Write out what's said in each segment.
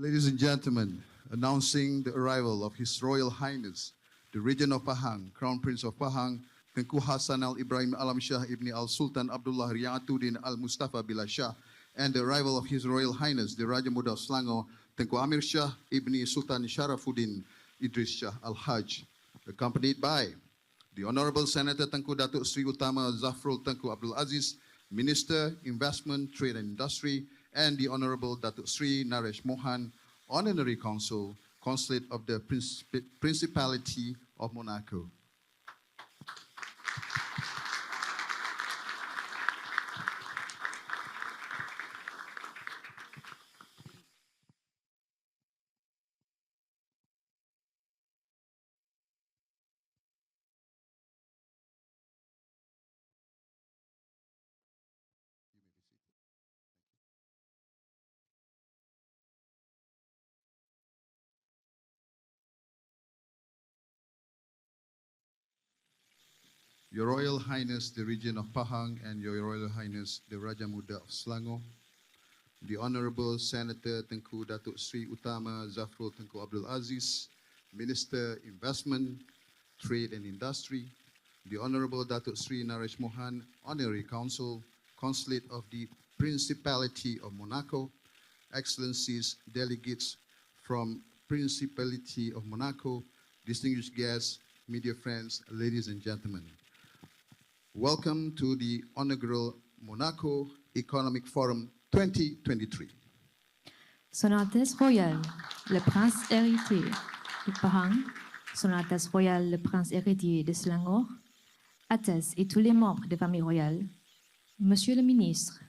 Ladies and gentlemen, announcing the arrival of His Royal Highness, the Regent of Pahang, Crown Prince of Pahang, Tengku Hassanal Ibrahim Shah Ibni Al-Sultan Abdullah Ri'ayatuddin Al-Mustafa Billah Shah, and the arrival of His Royal Highness, the Raja Muda of Selangor, Tengku Amir Shah Ibni Sultan Sharafuddin Idris Shah Al-Haj, accompanied by the Honorable Senator Tengku Datuk Sri Utama Zafrul Tengku Abdul Aziz, Minister, Investment, Trade and Industry, and the Honorable Datuk Sri Naresh Mohan, Honorary Consul, Consulate of the Principality of Monaco. Your Royal Highness, the Regent of Pahang, and Your Royal Highness, the Raja Muda of Selangor, the Honorable Senator Tengku Datuk Sri Utama Zafrul Tengku Abdul Aziz, Minister, Investment, Trade and Industry, the Honorable Datuk Sri Naresh Mohan, Honorary Consul, Consulate of the Principality of Monaco, Excellencies, delegates from Principality of Monaco, distinguished guests, media friends, ladies and gentlemen. Welcome to the inaugural Monaco Economic Forum 2023. Son Altesse Royale, le Prince héritier de Pahang, Son Altesse Royale, le Prince héritier de Selangor, Altesse et tous les membres de famille royale, Monsieur le ministre,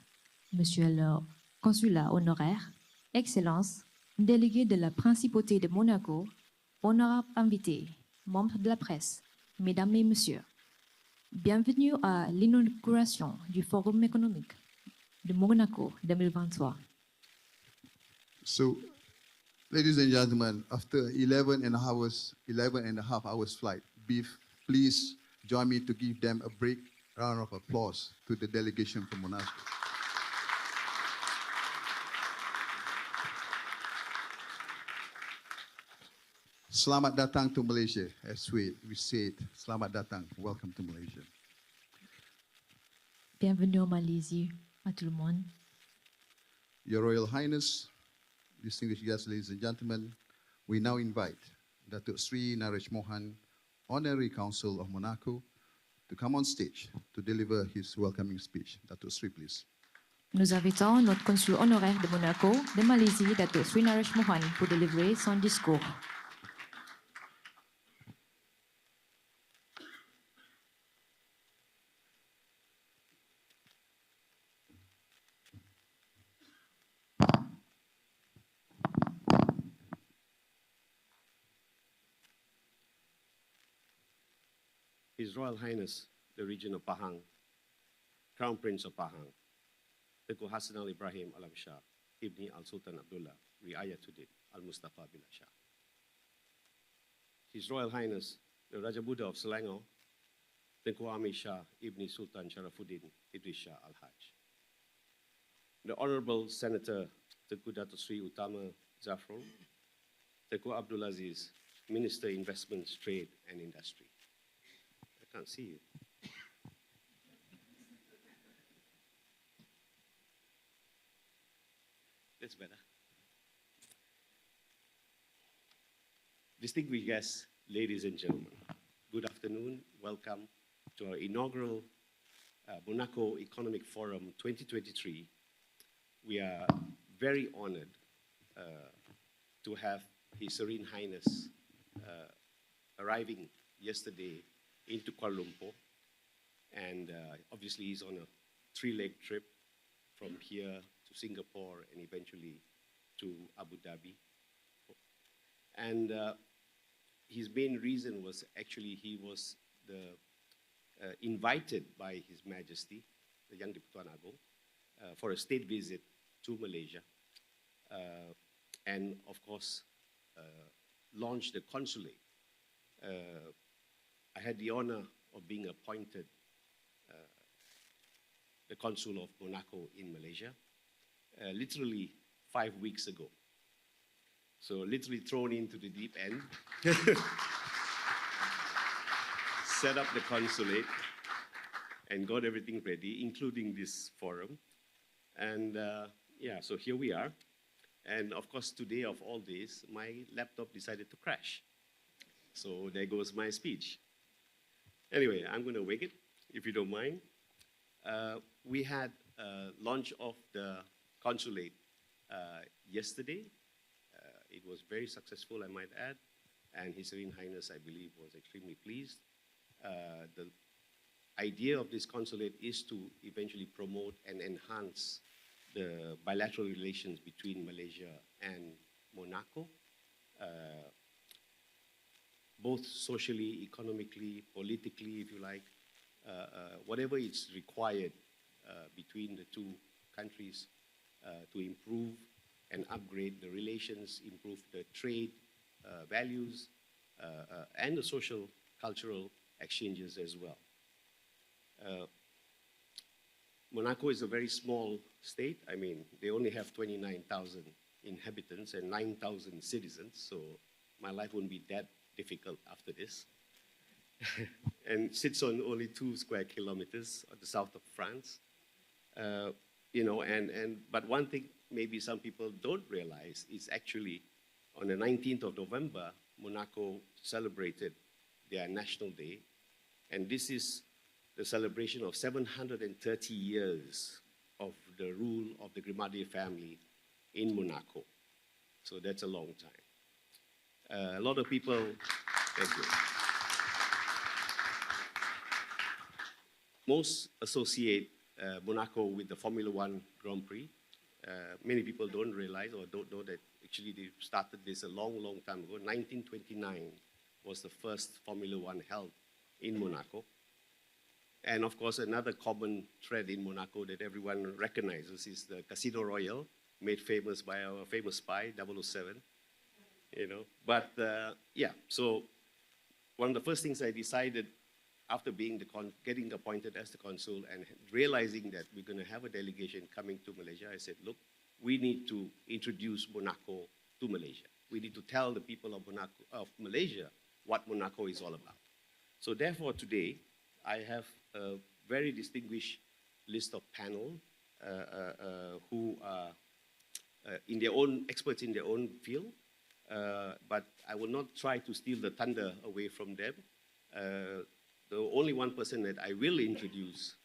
Monsieur le consulat honoraire, Excellences, délégués de la Principauté de Monaco, honorables invités, membres de la presse, Mesdames et Messieurs, bienvenue à l'inauguration du Forum économique de Monaco 2023. So, ladies and gentlemen, after 11 and a half hours flight, please join me to give them a big round of applause to the delegation from Monaco. Selamat datang to Malaysia, as we say it. Selamat datang, welcome to Malaysia. Bienvenue en Malaisie à tout le monde. Your Royal Highness, distinguished guests, ladies and gentlemen, we now invite Datuk Sri Naresh Mohan, Honorary Consul of Monaco, to come on stage to deliver his welcoming speech. Datuk Sri, please. Nous invitons notre consul honoraire de Monaco, de Malaisie, Datuk Sri Naresh Mohan, pour délivrer son discours. His Royal Highness, the Regent of Pahang, Crown Prince of Pahang, Tengku Hassanal Ibrahim Shah Ibni Al-Sultan Abdullah, Ri'ayatuddin, Al-Mustafa Billah Shah. His Royal Highness, the Raja Muda of Selangor, Tengku Amir Shah Ibni Sultan Sharafuddin, Idris Shah Al-Haj. The Honorable Senator Tengku Datuk Sri Utama Zafrul, Tengku Abdul Aziz, Minister, Investments, Trade and Industry. I can't see you. That's better. Distinguished guests, ladies and gentlemen, good afternoon. Welcome to our inaugural Monaco Economic Forum 2023. We are very honored to have His Serene Highness arriving yesterday into Kuala Lumpur, and obviously he's on a three-leg trip from here to Singapore and eventually to Abu Dhabi. And his main reason was actually he was invited by His Majesty, the Yang di-Pertuan Agong, for a state visit to Malaysia, and of course launched the consulate. I had the honor of being appointed the Consul of Monaco in Malaysia, literally 5 weeks ago. So literally thrown into the deep end. Set up the consulate and got everything ready, including this forum. And yeah, so here we are. And of course, today of all days, my laptop decided to crash. So there goes my speech. Anyway, I'm going to wing it, if you don't mind. We had launch of the consulate yesterday. It was very successful, I might add. And His Serene Highness, I believe, was extremely pleased. The idea of this consulate is to eventually promote and enhance the bilateral relations between Malaysia and Monaco, both socially, economically, politically, if you like, whatever is required between the two countries to improve and upgrade the relations, improve the trade values, and the social, cultural exchanges as well. Monaco is a very small state. I mean, they only have 29,000 inhabitants and 9,000 citizens, so my life won't be that difficult after this. And sits on only 2 square kilometers at the south of France. You know, but one thing maybe some people don't realize is actually on the 19th of November, Monaco celebrated their National Day, and this is the celebration of 730 years of the rule of the Grimaudier family in Monaco. So that's a long time. A lot of people, thank you. Most associate Monaco with the Formula One Grand Prix. Many people don't realize or don't know that actually they started this a long, long time ago. 1929 was the first Formula One held in Monaco. And of course, another common thread in Monaco that everyone recognizes is the Casino Royale, made famous by our famous spy, 007. You know, but yeah, so one of the first things I decided after being getting appointed as the consul and realizing that we're going to have a delegation coming to Malaysia, I said, look, we need to introduce Monaco to Malaysia. We need to tell the people of Malaysia what Monaco is all about. So therefore, today, I have a very distinguished list of panel who are in their own experts in their own field, but I will not try to steal the thunder away from them. The only one person that I will introduce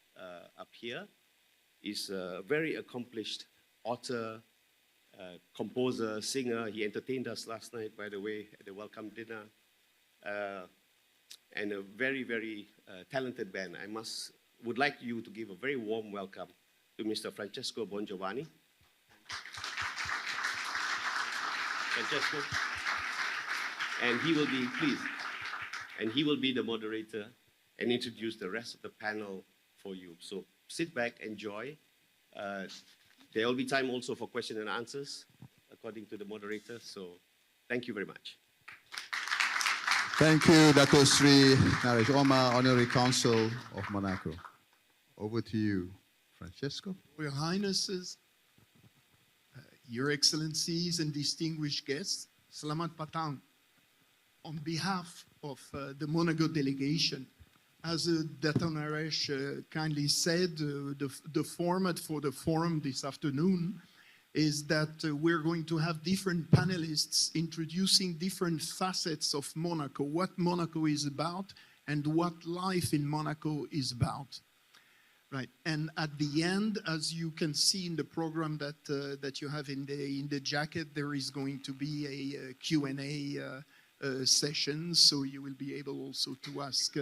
up here is a very accomplished author, composer, singer. He entertained us last night, by the way, at the welcome dinner. And a very, very talented band. Would like you to give a very warm welcome to Mr. Francesco Bongiovanni. Francesco. And he will be, please, and he will be the moderator and introduce the rest of the panel for you. So sit back, enjoy. There will be time also for question and answers, according to the moderator. So thank you very much. Thank you, Dato Sri Naresh Omar, Honorary Consul of Monaco. Over to you, Francesco. Your Highnesses, Your Excellencies and distinguished guests, Selamat Patang. On behalf of the Monaco delegation, as Dato Naresh kindly said, the format for the forum this afternoon is that we're going to have different panelists introducing different facets of Monaco, what Monaco is about and what life in Monaco is about. Right, and at the end, as you can see in the program that you have in the jacket, there is going to be a Q&A session, so you will be able also to ask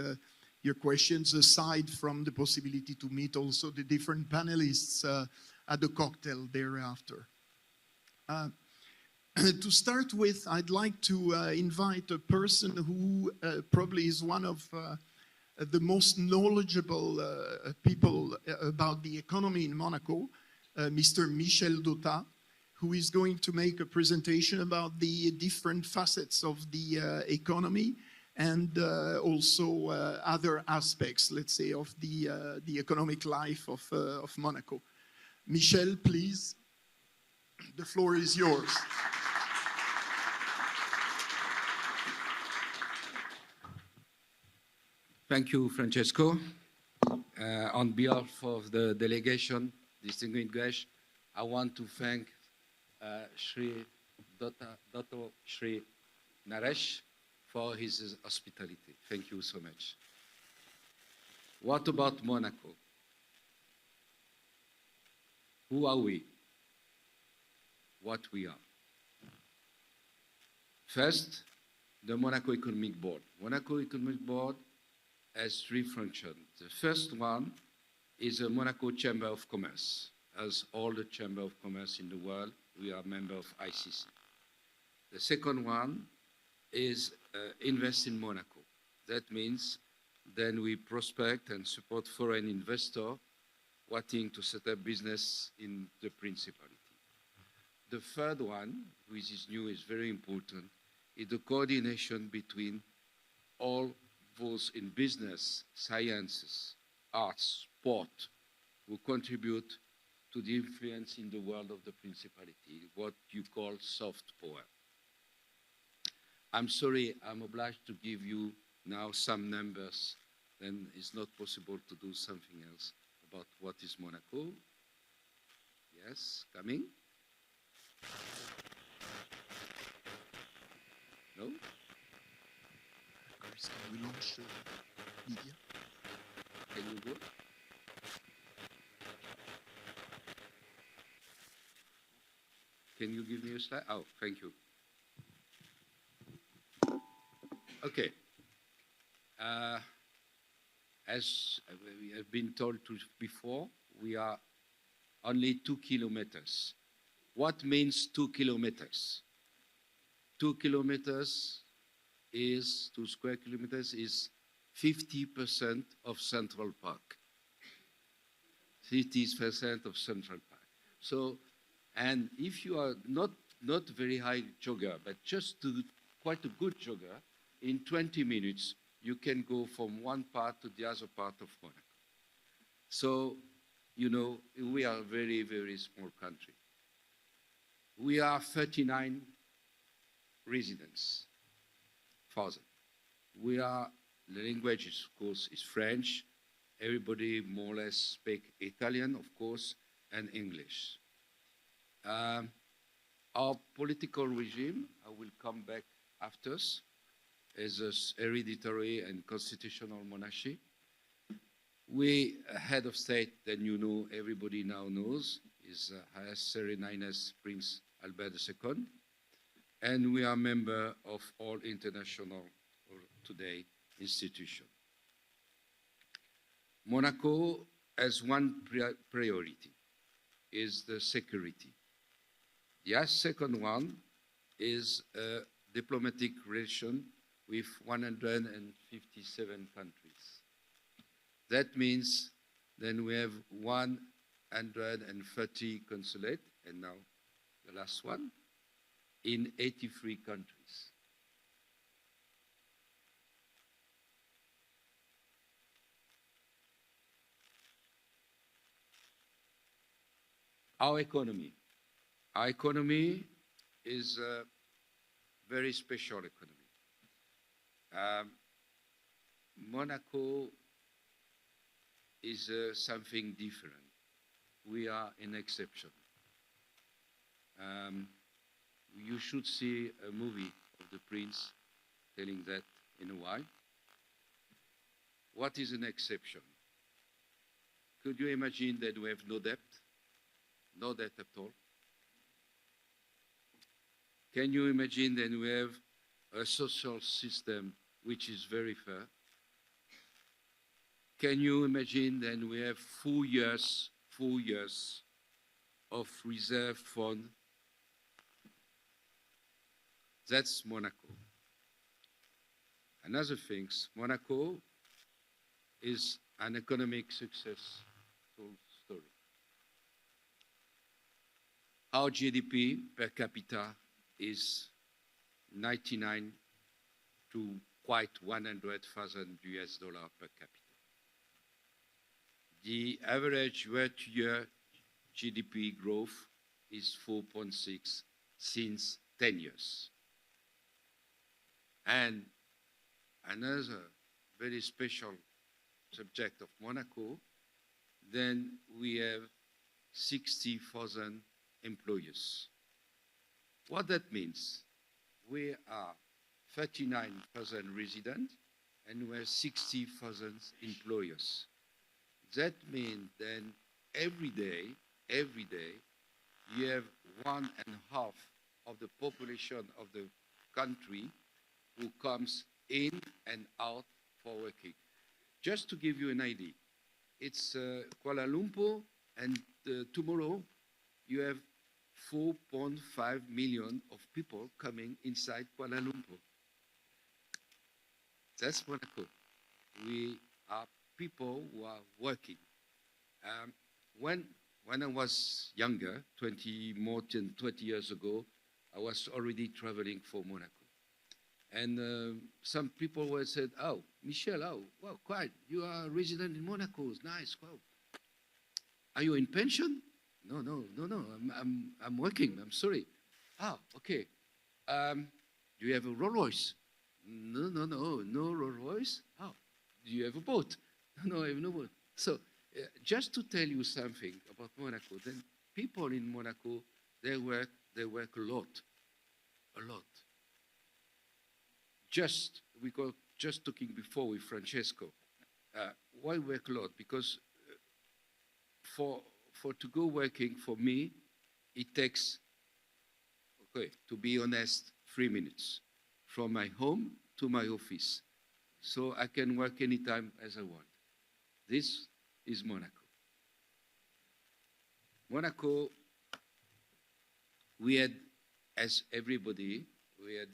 your questions, aside from the possibility to meet also the different panelists at the cocktail thereafter. To start with, I'd like to invite a person who probably is one of the most knowledgeable people about the economy in Monaco, Mr. Michel Dota, who is going to make a presentation about the different facets of the economy and also other aspects, let's say, of the economic life of Monaco. Michel, please, the floor is yours. Thank you, Francesco. On behalf of the delegation, distinguished guests, I want to thank Dr. Shri Naresh for his hospitality. Thank you so much. What about Monaco? Who are we? What we are? First, the Monaco Economic Board. Monaco Economic Board has three functions. The first one is a Monaco Chamber of Commerce. As all the Chamber of Commerce in the world, we are a member of ICC. The second one is Invest in Monaco. That means then we prospect and support foreign investors wanting to set up business in the Principality. The third one, which is new, is very important, is the coordination between all those in business, sciences, arts, sport, who contribute to the influence in the world of the Principality, what you call soft power. I'm sorry, I'm obliged to give you now some numbers, then it's not possible to do something else about what is Monaco. Yes, coming? No? Can we launch media? Can you go? Can you give me a slide? Oh, thank you. Okay. As we have been told before, we are only 2 kilometers. What means 2 kilometers? 2 kilometers is, 2 square kilometers is 50% of Central Park. 50% of Central Park. So, and if you are not very high jogger, but just quite a good jogger, in 20 minutes, you can go from one part to the other part of Monaco. So, you know, we are a very, very small country. We are 39 residents, 1,000. We are, the language, is, of course, is French. Everybody more or less speak Italian, of course, and English. Our political regime, I will come back after, is a hereditary and constitutional monarchy. We, head of state, then you know, everybody now knows, is Serene Highness Prince Albert II. And we are member of all international, today, institutions. Monaco has one priority, is the security. The second one is diplomatic relation with 157 countries. That means then we have 130 consulate, and now the last one, in 83 countries. Our economy. Our economy is a very special economy. Monaco is something different. We are an exception. You should see a movie of the Prince telling that in a while. What is an exception? Could you imagine that we have no debt? No debt at all. Can you imagine that we have a social system which is very fair? Can you imagine that we have 4 years of reserve fund? That's Monaco. Another thing, Monaco is an economic success story. Our GDP per capita is 99 to quite 100,000 US dollars per capita. The average year GDP growth is 4.6 since 10 years. And another very special subject of Monaco, then we have 60,000 employees. What that means, we are 39,000 residents and we have 60,000 employers. That means then every day, you have 1.5 of the population of the country who comes in and out for working. Just to give you an idea, it's Kuala Lumpur, and tomorrow you have 4.5 million of people coming inside Kuala Lumpur. That's Monaco. We are people who are working. When I was younger, more than 20 years ago, I was already traveling for Monaco. And some people were said, "Oh, Michel, oh, well, quite, you are a resident in Monaco, it's nice, wow. Are you in pension?" No, I'm working, I'm sorry. "Ah, okay. Do you have a Rolls Royce?" No, Rolls Royce. "Oh, do you have a boat?" No, I have no boat. So, just to tell you something about Monaco, then people in Monaco, they work a lot. We got just talking before with Francesco. Why work a lot? Because for to go working for me, it takes, okay, to be honest, 3 minutes from my home to my office. So I can work anytime as I want. This is Monaco. Monaco, we had, as everybody, we had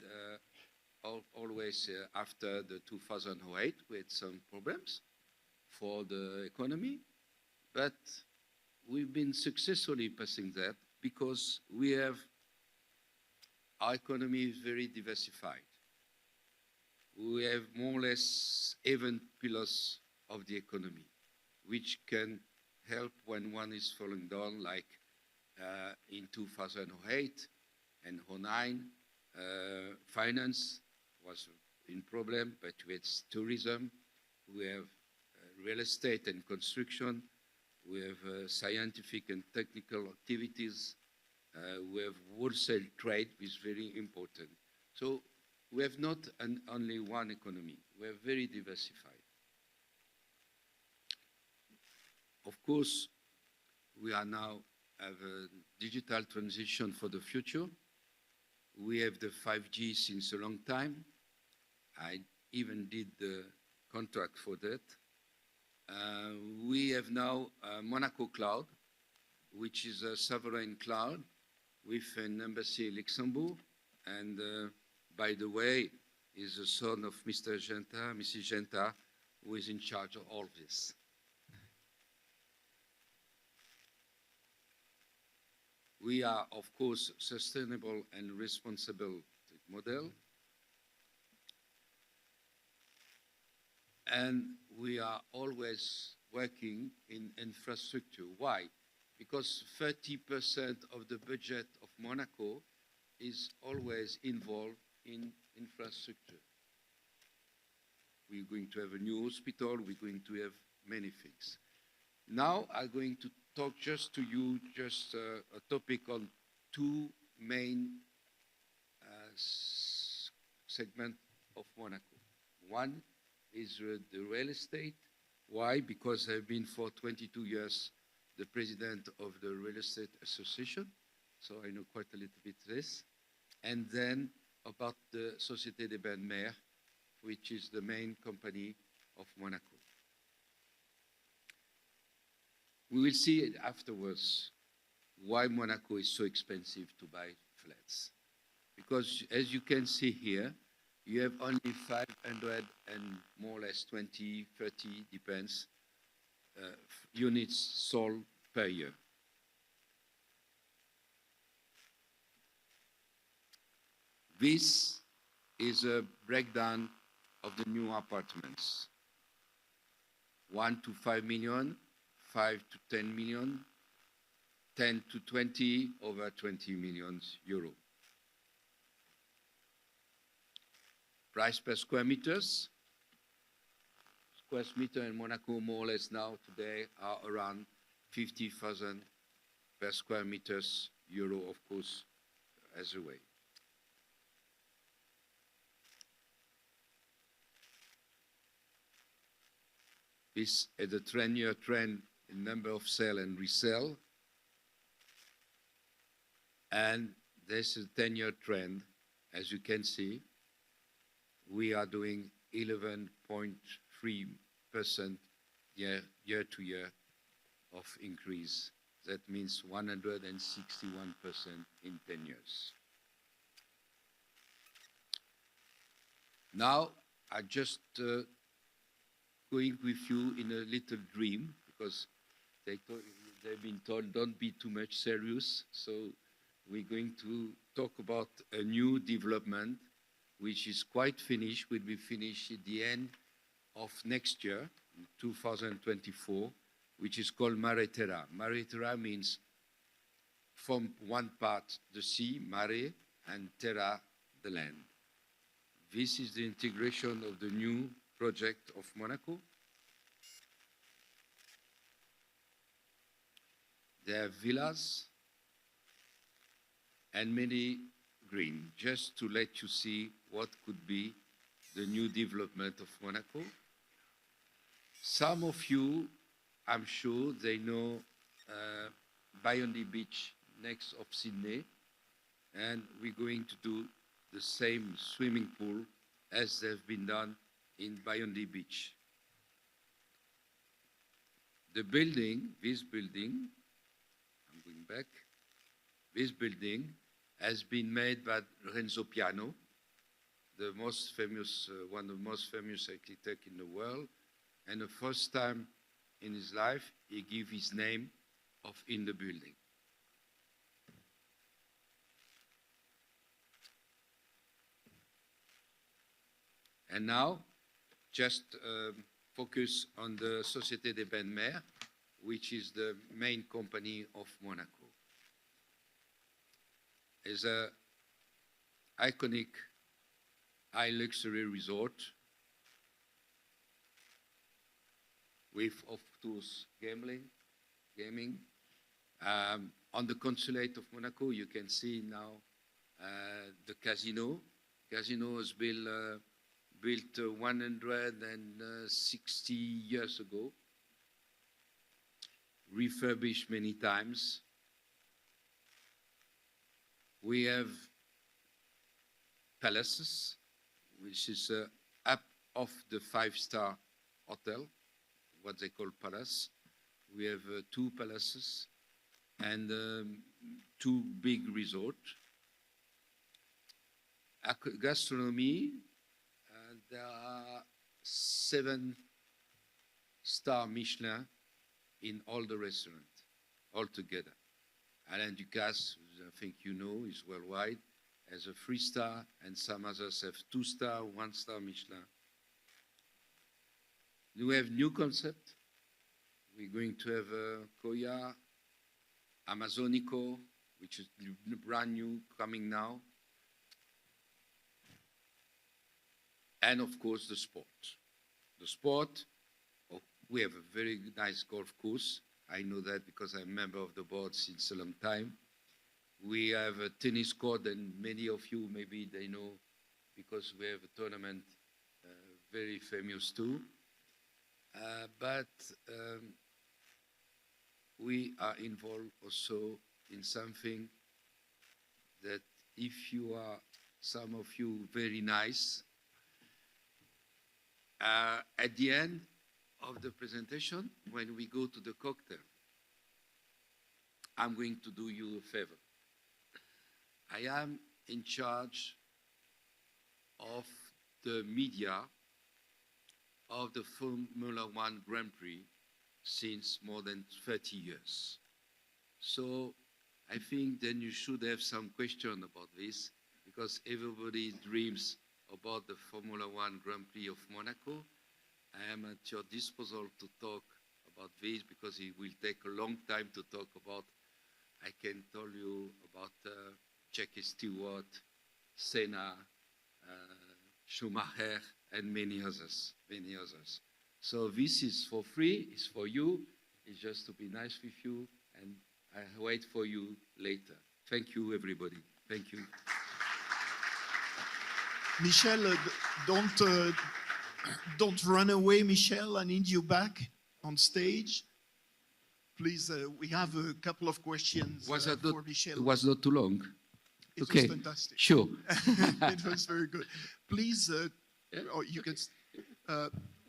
always after the 2008, we had some problems for the economy, but we've been successfully passing that because we have, our economy is very diversified. We have more or less even pillars of the economy, which can help when one is falling down, like in 2008 and 2009, finance was in problem, but we had tourism, we have real estate and construction, we have scientific and technical activities, we have wholesale trade, which is very important. So we have not only one economy, we are very diversified. Of course, we are now have a digital transition for the future. We have the 5G since a long time. I even did the contract for that. We have now Monaco Cloud, which is a sovereign cloud with an embassy in Luxembourg. And by the way, is the son of Mr. Genta, Mrs. Genta, who is in charge of all this. We are, of course, sustainable and responsible model. And we are always working in infrastructure. Why? Because 30% of the budget of Monaco is always involved in infrastructure. We're going to have a new hospital, we're going to have many things. Now I'm going to talk just to you, just a topic on two main segments of Monaco. One is the real estate. Why? Because I've been for 22 years the president of the Real Estate Association, so I know quite a little bit this. And then about the Société des Bains de Mer, which is the main company of Monaco. We will see afterwards why Monaco is so expensive to buy flats. Because as you can see here, you have only 500 and more or less 20, 30, depends, units sold per year. This is a breakdown of the new apartments. 1 to 5 million, 5 to 10 million, 10 to 20, over 20 million euro. Price per square meters, square meter in Monaco, more or less now, today, are around 50,000 per square meters, euro, of course, as a way. This is the 10-year trend in number of sale and resell. And this is a 10-year trend. As you can see, we are doing 11.3% year to year of increase. That means 161% in 10 years. Now, I just going with you in a little dream, because they've been told don't be too much serious. So we're going to talk about a new development which is quite finished, will be finished at the end of next year, 2024, which is called Mare Terra. Mare Terra means from one part the sea, mare, and terra, the land. This is the integration of the new project of Monaco. There are villas and many green, just to let you see what could be the new development of Monaco. Some of you, I'm sure, they know Bayonne Beach next of Sydney, and we're going to do the same swimming pool as they've been done in Bayonne Beach. The building, this building, I'm going back, this building has been made by Renzo Piano, the most famous, one of the most famous architects in the world, and the first time in his life, he gave his name in the building. And now, just focus on the Société des Bains de Mer, which is the main company of Monaco. It's an iconic high luxury resort with, of course, gaming. On the consulate of Monaco, you can see now the casino. Casino was built 160 years ago, refurbished many times. We have palaces, which is up of the five-star hotel, what they call palace. We have 2 palaces and 2 big resorts. Gastronomy, there are 7-star Michelin in all the restaurants, altogether. Alain Ducasse, I think you know, is worldwide, has a 3-star, and some others have 2-star, 1-star Michelin. We have new concept. We're going to have Koya, Amazonico, which is brand new, coming now. And of course, the sport. The sport, we have a very nice golf course. I know that because I'm a member of the board since a long time. We have a tennis court, and many of you, maybe they know, because we have a tournament very famous too. But we are involved also in something that if you are, some of you, very nice, at the end of the presentation, when we go to the cocktail, I'm going to do you a favor. I am in charge of the media of the Formula One Grand Prix since more than 30 years. So I think then you should have some question about this, because everybody dreams about the Formula One Grand Prix of Monaco. I am at your disposal to talk about this, because it will take a long time to talk about. I can tell you about Jackie Stewart, Senna, Schumacher, and many others, many others. So this is for free, it's for you, it's just to be nice with you, and I wait for you later. Thank you, everybody. Thank you. Michel, don't run away, Michel. I need you back on stage. Please, we have a couple of questions for Michel. It was not too long. It Okay, was fantastic. sure. It was very good. Please, you can.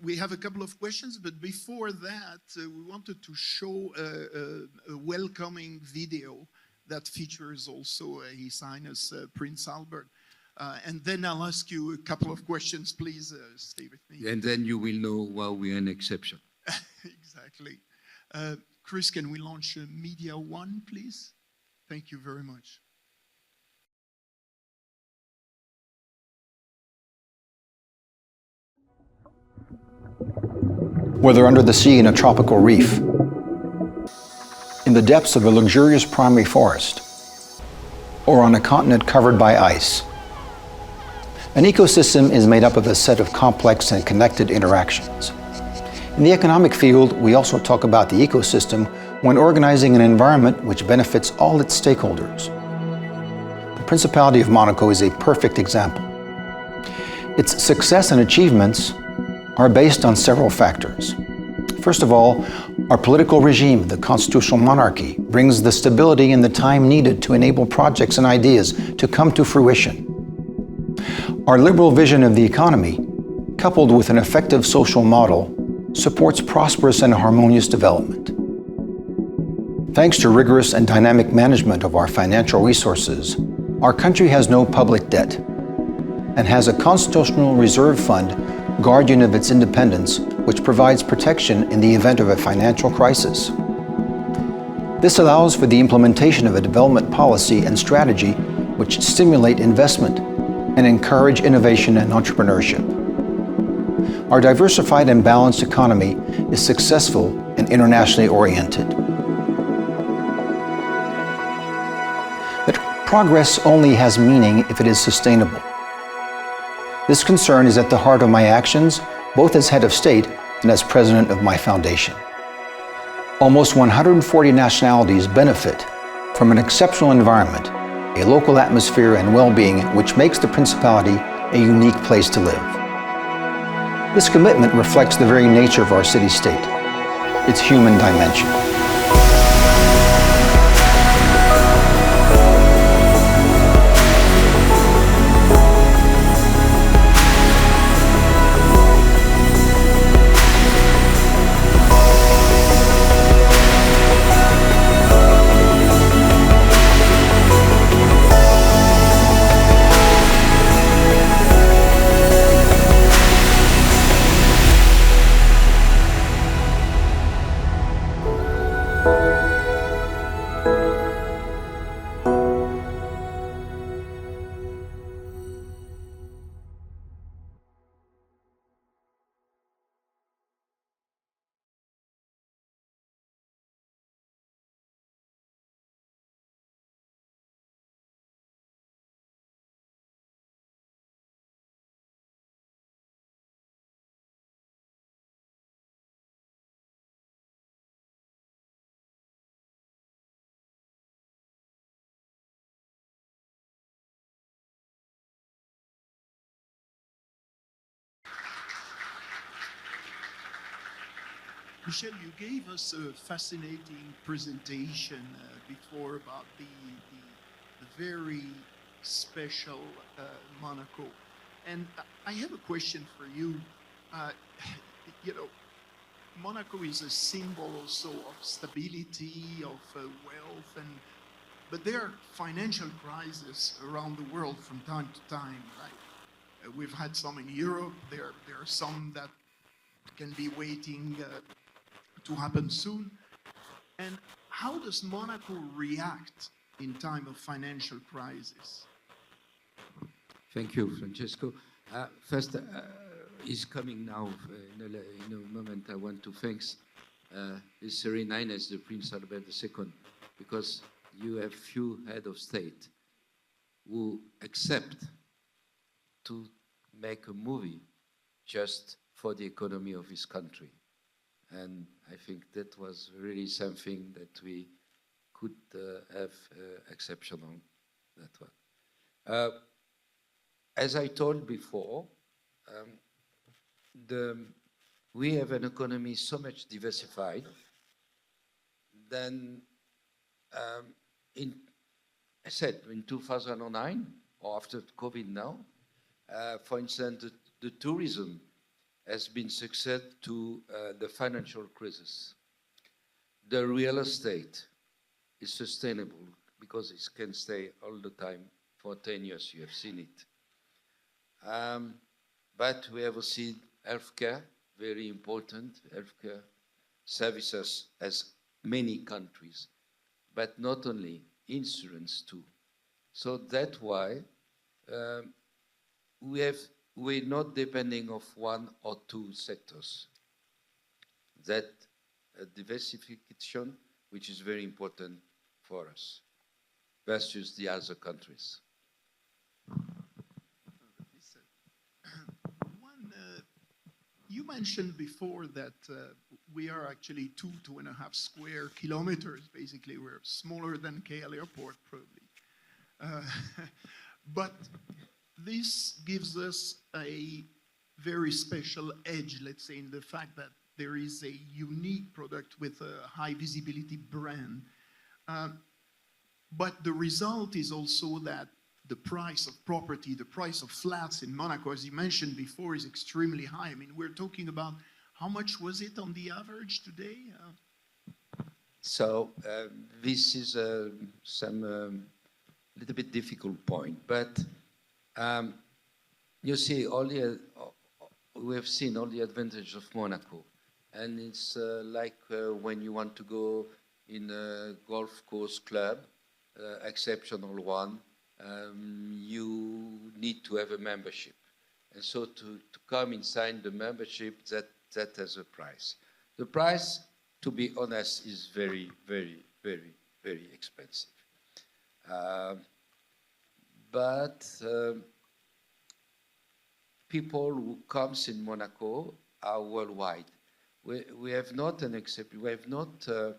We have a couple of questions, but before that, we wanted to show a welcoming video that features also His Highness Prince Albert. And then I'll ask you a couple of questions. Please stay with me. And then you will know why we're an exception. Exactly. Chris, can we launch Media One, please? Thank you very much. Whether under the sea in a tropical reef, in the depths of a luxurious primary forest, or on a continent covered by ice, an ecosystem is made up of a set of complex and connected interactions. In the economic field, we also talk about the ecosystem when organizing an environment which benefits all its stakeholders. The Principality of Monaco is a perfect example. Its success and achievements are based on several factors. First of all, our political regime, the constitutional monarchy, brings the stability and the time needed to enable projects and ideas to come to fruition. Our liberal vision of the economy, coupled with an effective social model, supports prosperous and harmonious development. Thanks to rigorous and dynamic management of our financial resources, our country has no public debt and has a constitutional reserve fund, guardian of its independence, which provides protection in the event of a financial crisis. This allows for the implementation of a development policy and strategy which stimulate investment and encourage innovation and entrepreneurship. Our diversified and balanced economy is successful and internationally oriented. But progress only has meaning if it is sustainable. This concern is at the heart of my actions, both as head of state and as president of my foundation. Almost 140 nationalities benefit from an exceptional environment, a local atmosphere and well-being which makes the Principality a unique place to live. This commitment reflects the very nature of our city-state, its human dimension. Michel, you gave us a fascinating presentation before about the very special Monaco. And I have a question for you. You know, Monaco is a symbol also of stability, of wealth, but there are financial crises around the world from time to time, right? We've had some in Europe. There are some that can be waiting to happen soon. And how does Monaco react in time of financial crisis? Thank you, Francesco. First, he's coming now. In a moment, I want to thank His Serene Highness, the Prince Albert II, because you have few head of state who accept to make a movie just for the economy of his country. And I think that was really something that we could have exceptional, that one. As I told before, we have an economy so much diversified. Then, I said in 2009, or after COVID now, for instance, the tourism has been successful to the financial crisis. The real estate is sustainable because it can stay all the time for 10 years. You have seen it. But we have seen healthcare, very important, healthcare services as many countries, but not only, insurance too. So that's why we're not depending on one or two sectors. That diversification, which is very important for us, versus the other countries. You mentioned before that we are actually 2.5 square kilometers, basically. We're smaller than KL Airport, probably. But this gives us a very special edge, let's say, in the fact that there is a unique product with a high visibility brand. But the result is also that the price of property, the price of flats in Monaco, as you mentioned before, is extremely high. I mean, we're talking about, how much was it on the average today? So this is some little bit difficult point, but you see, we have seen all the advantages of Monaco, and it's like when you want to go in a golf course club, exceptional one, you need to have a membership. And so to come inside the membership, that has a price. The price, to be honest, is very, very, very, very expensive. But people who comes in Monaco are worldwide. We have not an exception. We have not a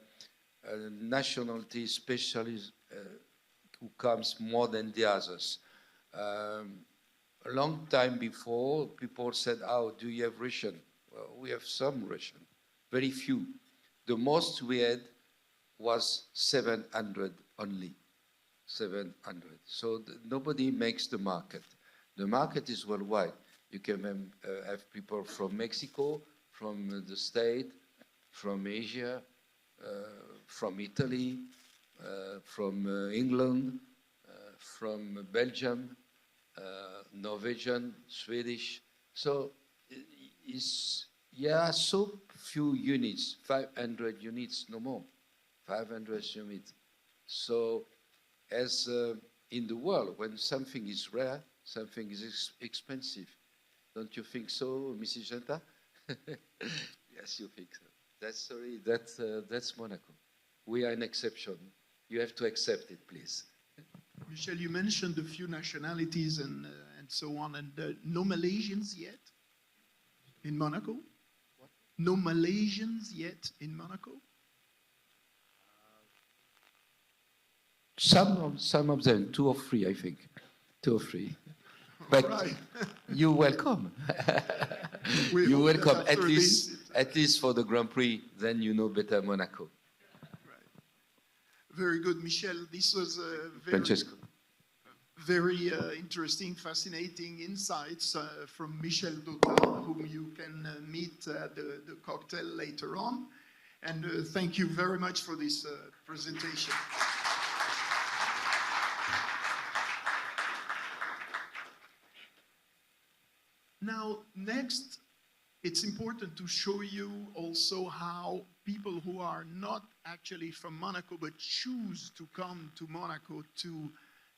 nationality specialist who comes more than the others. A long time before, people said, "Oh, do you have Russian?" Well, we have some Russian, very few. The most we had was 700 only, 700. So nobody makes the market. The market is worldwide. You can have people from Mexico, from the States, from Asia, from Italy, from England, from Belgium, Norwegian, Swedish. So so few units, 500 units, no more, 500 units. So as in the world, when something is rare, something is expensive. Don't you think so, Mrs. Genta? Yes, you think so. That's Monaco. We are an exception. You have to accept it, please. Michel, you mentioned a few nationalities and so on, and no Malaysians yet in Monaco? What? No Malaysians yet in Monaco? Some of them, 2 or 3, I think. 2 or 3. But right. You're welcome. You're welcome, at least for the Grand Prix, then you know better Monaco. Very good, Michel. This was very interesting, fascinating insights from Michel Dautin, whom you can meet at the cocktail later on. And thank you very much for this presentation. Now, next, it's important to show you also how people who are not actually from Monaco but choose to come to Monaco to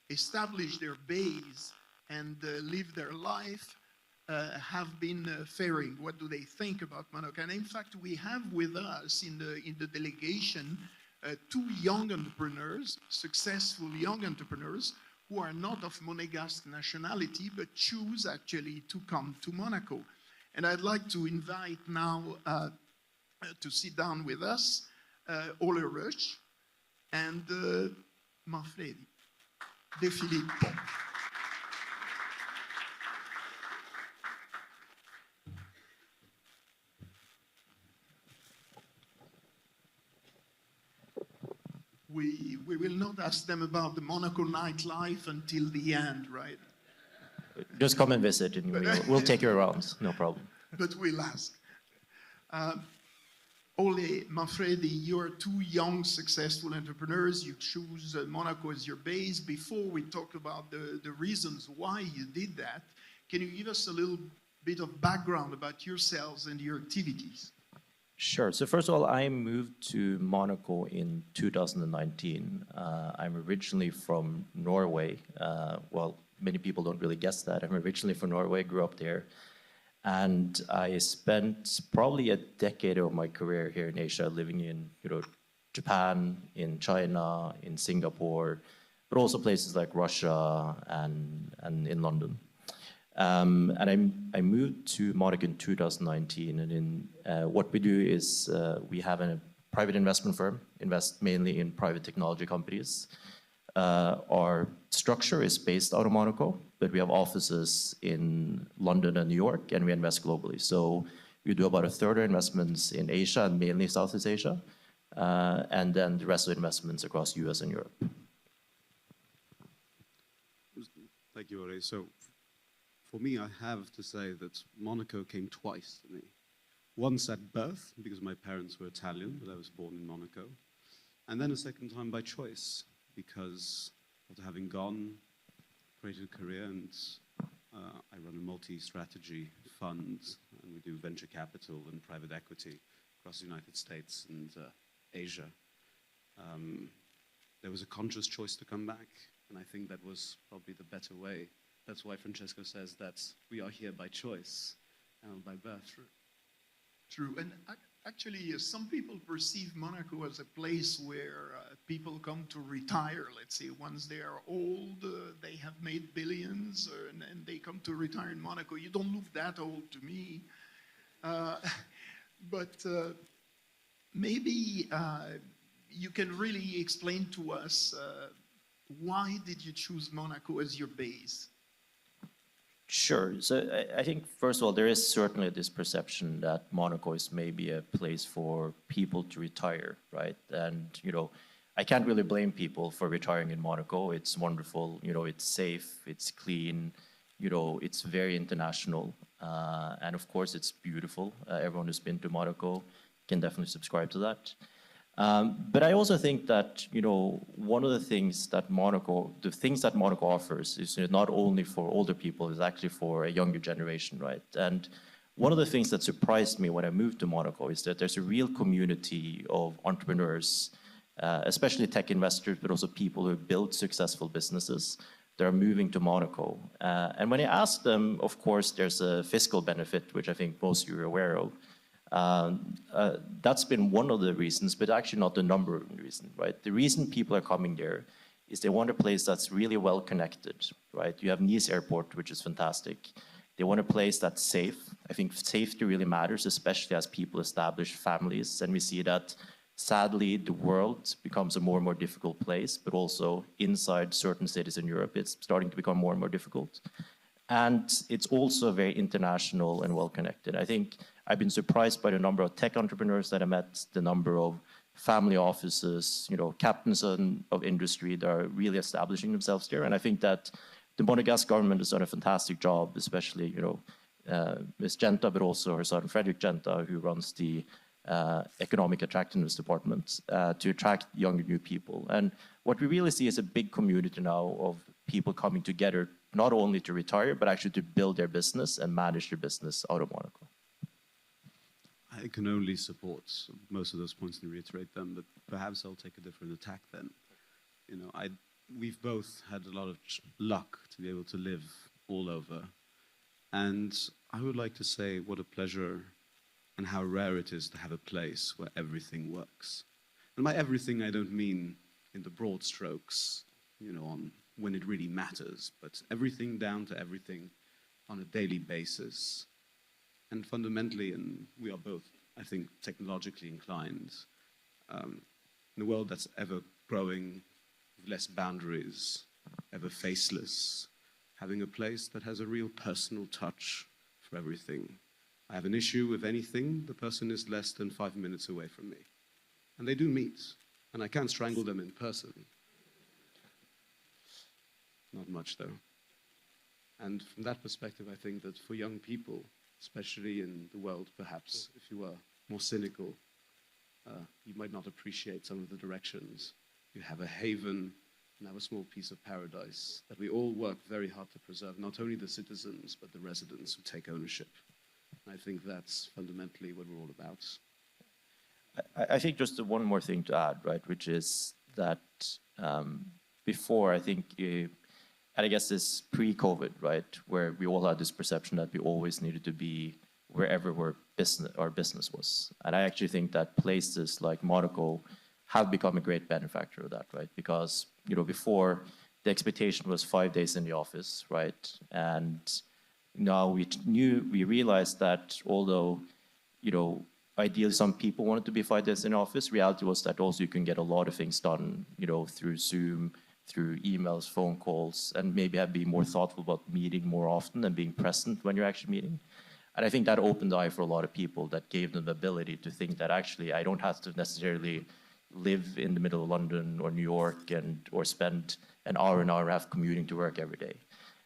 establish their base and live their life have been faring. What do they think about Monaco? And in fact, we have with us in the delegation 2 young entrepreneurs, successful young entrepreneurs, who are not of Monegasque nationality but choose actually to come to Monaco. And I'd like to invite now to sit down with us Al-Haj and Manfredi De Filippo. We will not ask them about the Monaco nightlife until the end, right? Just come and visit, and we'll take you around, no problem. But we'll ask. Ole, Manfredi, you're two young, successful entrepreneurs. You choose Monaco as your base. Before we talk about the reasons why you did that, can you give us a little bit of background about yourselves and your activities? Sure. So first of all, I moved to Monaco in 2019. I'm originally from Norway. Well, many people don't really guess that. I'm originally from Norway, grew up there. And I spent probably a decade of my career here in Asia, living in Japan, in China, in Singapore, but also places like Russia and in London. And I moved to Monaco in 2019, and what we do is we have a private investment firm, invest mainly in private technology companies. Our structure is based out of Monaco, but we have offices in London and New York, and we invest globally. So we do about a third of investments in Asia and mainly Southeast Asia, and then the rest of the investments across US and Europe. Thank you, Ore. So for me, I have to say that Monaco came twice to me. Once at birth, because my parents were Italian, but I was born in Monaco. And then a second time by choice, because after having gone, created a career, and I run a multi-strategy fund, and we do venture capital and private equity across the United States and Asia. There was a conscious choice to come back, and I think that was probably the better way. That's why Francesco says that we are here by choice and by birth. True. And actually, some people perceive Monaco as a place where people come to retire, let's say. Once they are old, they have made billions, and they come to retire in Monaco. You don't look that old to me. But maybe you can really explain to us why did you choose Monaco as your base? Sure. So I think, first of all, there is certainly this perception that Monaco is maybe a place for people to retire, right? And, I can't really blame people for retiring in Monaco. It's wonderful. It's safe, it's clean, it's very international. And of course, it's beautiful. Everyone who's been to Monaco can definitely subscribe to that. But I also think that, one of the things that Monaco offers is not only for older people, it's actually for a younger generation, right? And one of the things that surprised me when I moved to Monaco is that there's a real community of entrepreneurs, especially tech investors, but also people who build successful businesses that are moving to Monaco. And when I ask them, of course, there's a fiscal benefit, which I think most of you are aware of. That's been one of the reasons, but actually not the number one reason, right? The reason people are coming there is they want a place that's really well connected, right? You have Nice Airport, which is fantastic. They want a place that's safe. I think safety really matters, especially as people establish families. And we see that, sadly, the world becomes a more and more difficult place, but also inside certain cities in Europe, it's starting to become more and more difficult. And it's also very international and well connected. I think I've been surprised by the number of tech entrepreneurs that I met, the number of family offices, captains of industry that are really establishing themselves there. And I think that the Monegasque government has done a fantastic job, especially, Ms. Genta, but also her son, Frederick Genta, who runs the Economic Attractiveness Department, to attract younger new people. And what we really see is a big community now of people coming together, not only to retire, but actually to build their business and manage their business out of Monaco. I can only support most of those points and reiterate them, but perhaps I'll take a different attack then. We've both had a lot of luck to be able to live all over. And I would like to say what a pleasure and how rare it is to have a place where everything works. And by everything, I don't mean in the broad strokes, on when it really matters, but everything down to everything on a daily basis And fundamentally, and we are both, I think, technologically inclined, in a world that's ever growing, with less boundaries, ever faceless, having a place that has a real personal touch for everything. I have an issue with anything, the person is less than 5 minutes away from me. And they do meet, and I can't strangle them in person. Not much, though. And from that perspective, I think that for young people, especially in the world, perhaps, if you were more cynical, you might not appreciate some of the directions. You have a haven and have a small piece of paradise that we all work very hard to preserve, not only the citizens, but the residents who take ownership. And I think that's fundamentally what we're all about. I think just one more thing to add, right, which is that before, I think, and I guess this pre-COVID, right, where we all had this perception that we always needed to be wherever our business was. And I actually think that places like Monaco have become a great benefactor of that, right? Because, before the expectation was 5 days in the office, right? And now we realized that although, ideally some people wanted to be 5 days in the office, reality was that also you can get a lot of things done, through Zoom, through emails, phone calls, and maybe be more thoughtful about meeting more often and being present when you're actually meeting. And I think that opened the eye for a lot of people, that gave them the ability to think that actually I don't have to necessarily live in the middle of London or New York or spend an hour and a half commuting to work every day.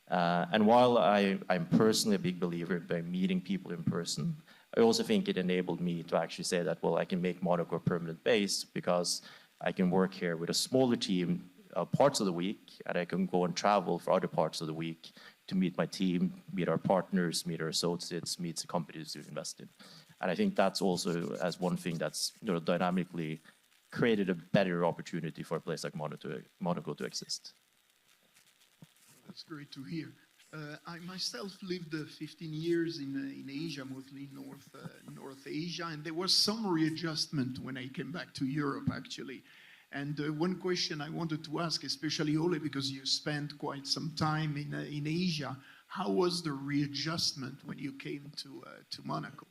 And while I'm personally a big believer by meeting people in person, I also think it enabled me to actually say that, well, I can make Monaco a permanent base because I can work here with a smaller team parts of the week, and I can go and travel for other parts of the week to meet my team, meet our partners, meet our associates, meet the companies we invest in. And I think that's also as one thing that's dynamically created a better opportunity for a place like Monaco to exist. That's great to hear. I myself lived 15 years in Asia, mostly North Asia, and there was some readjustment when I came back to Europe, actually. And one question I wanted to ask, especially Ole, because you spent quite some time in Asia, how was the readjustment when you came to Monaco?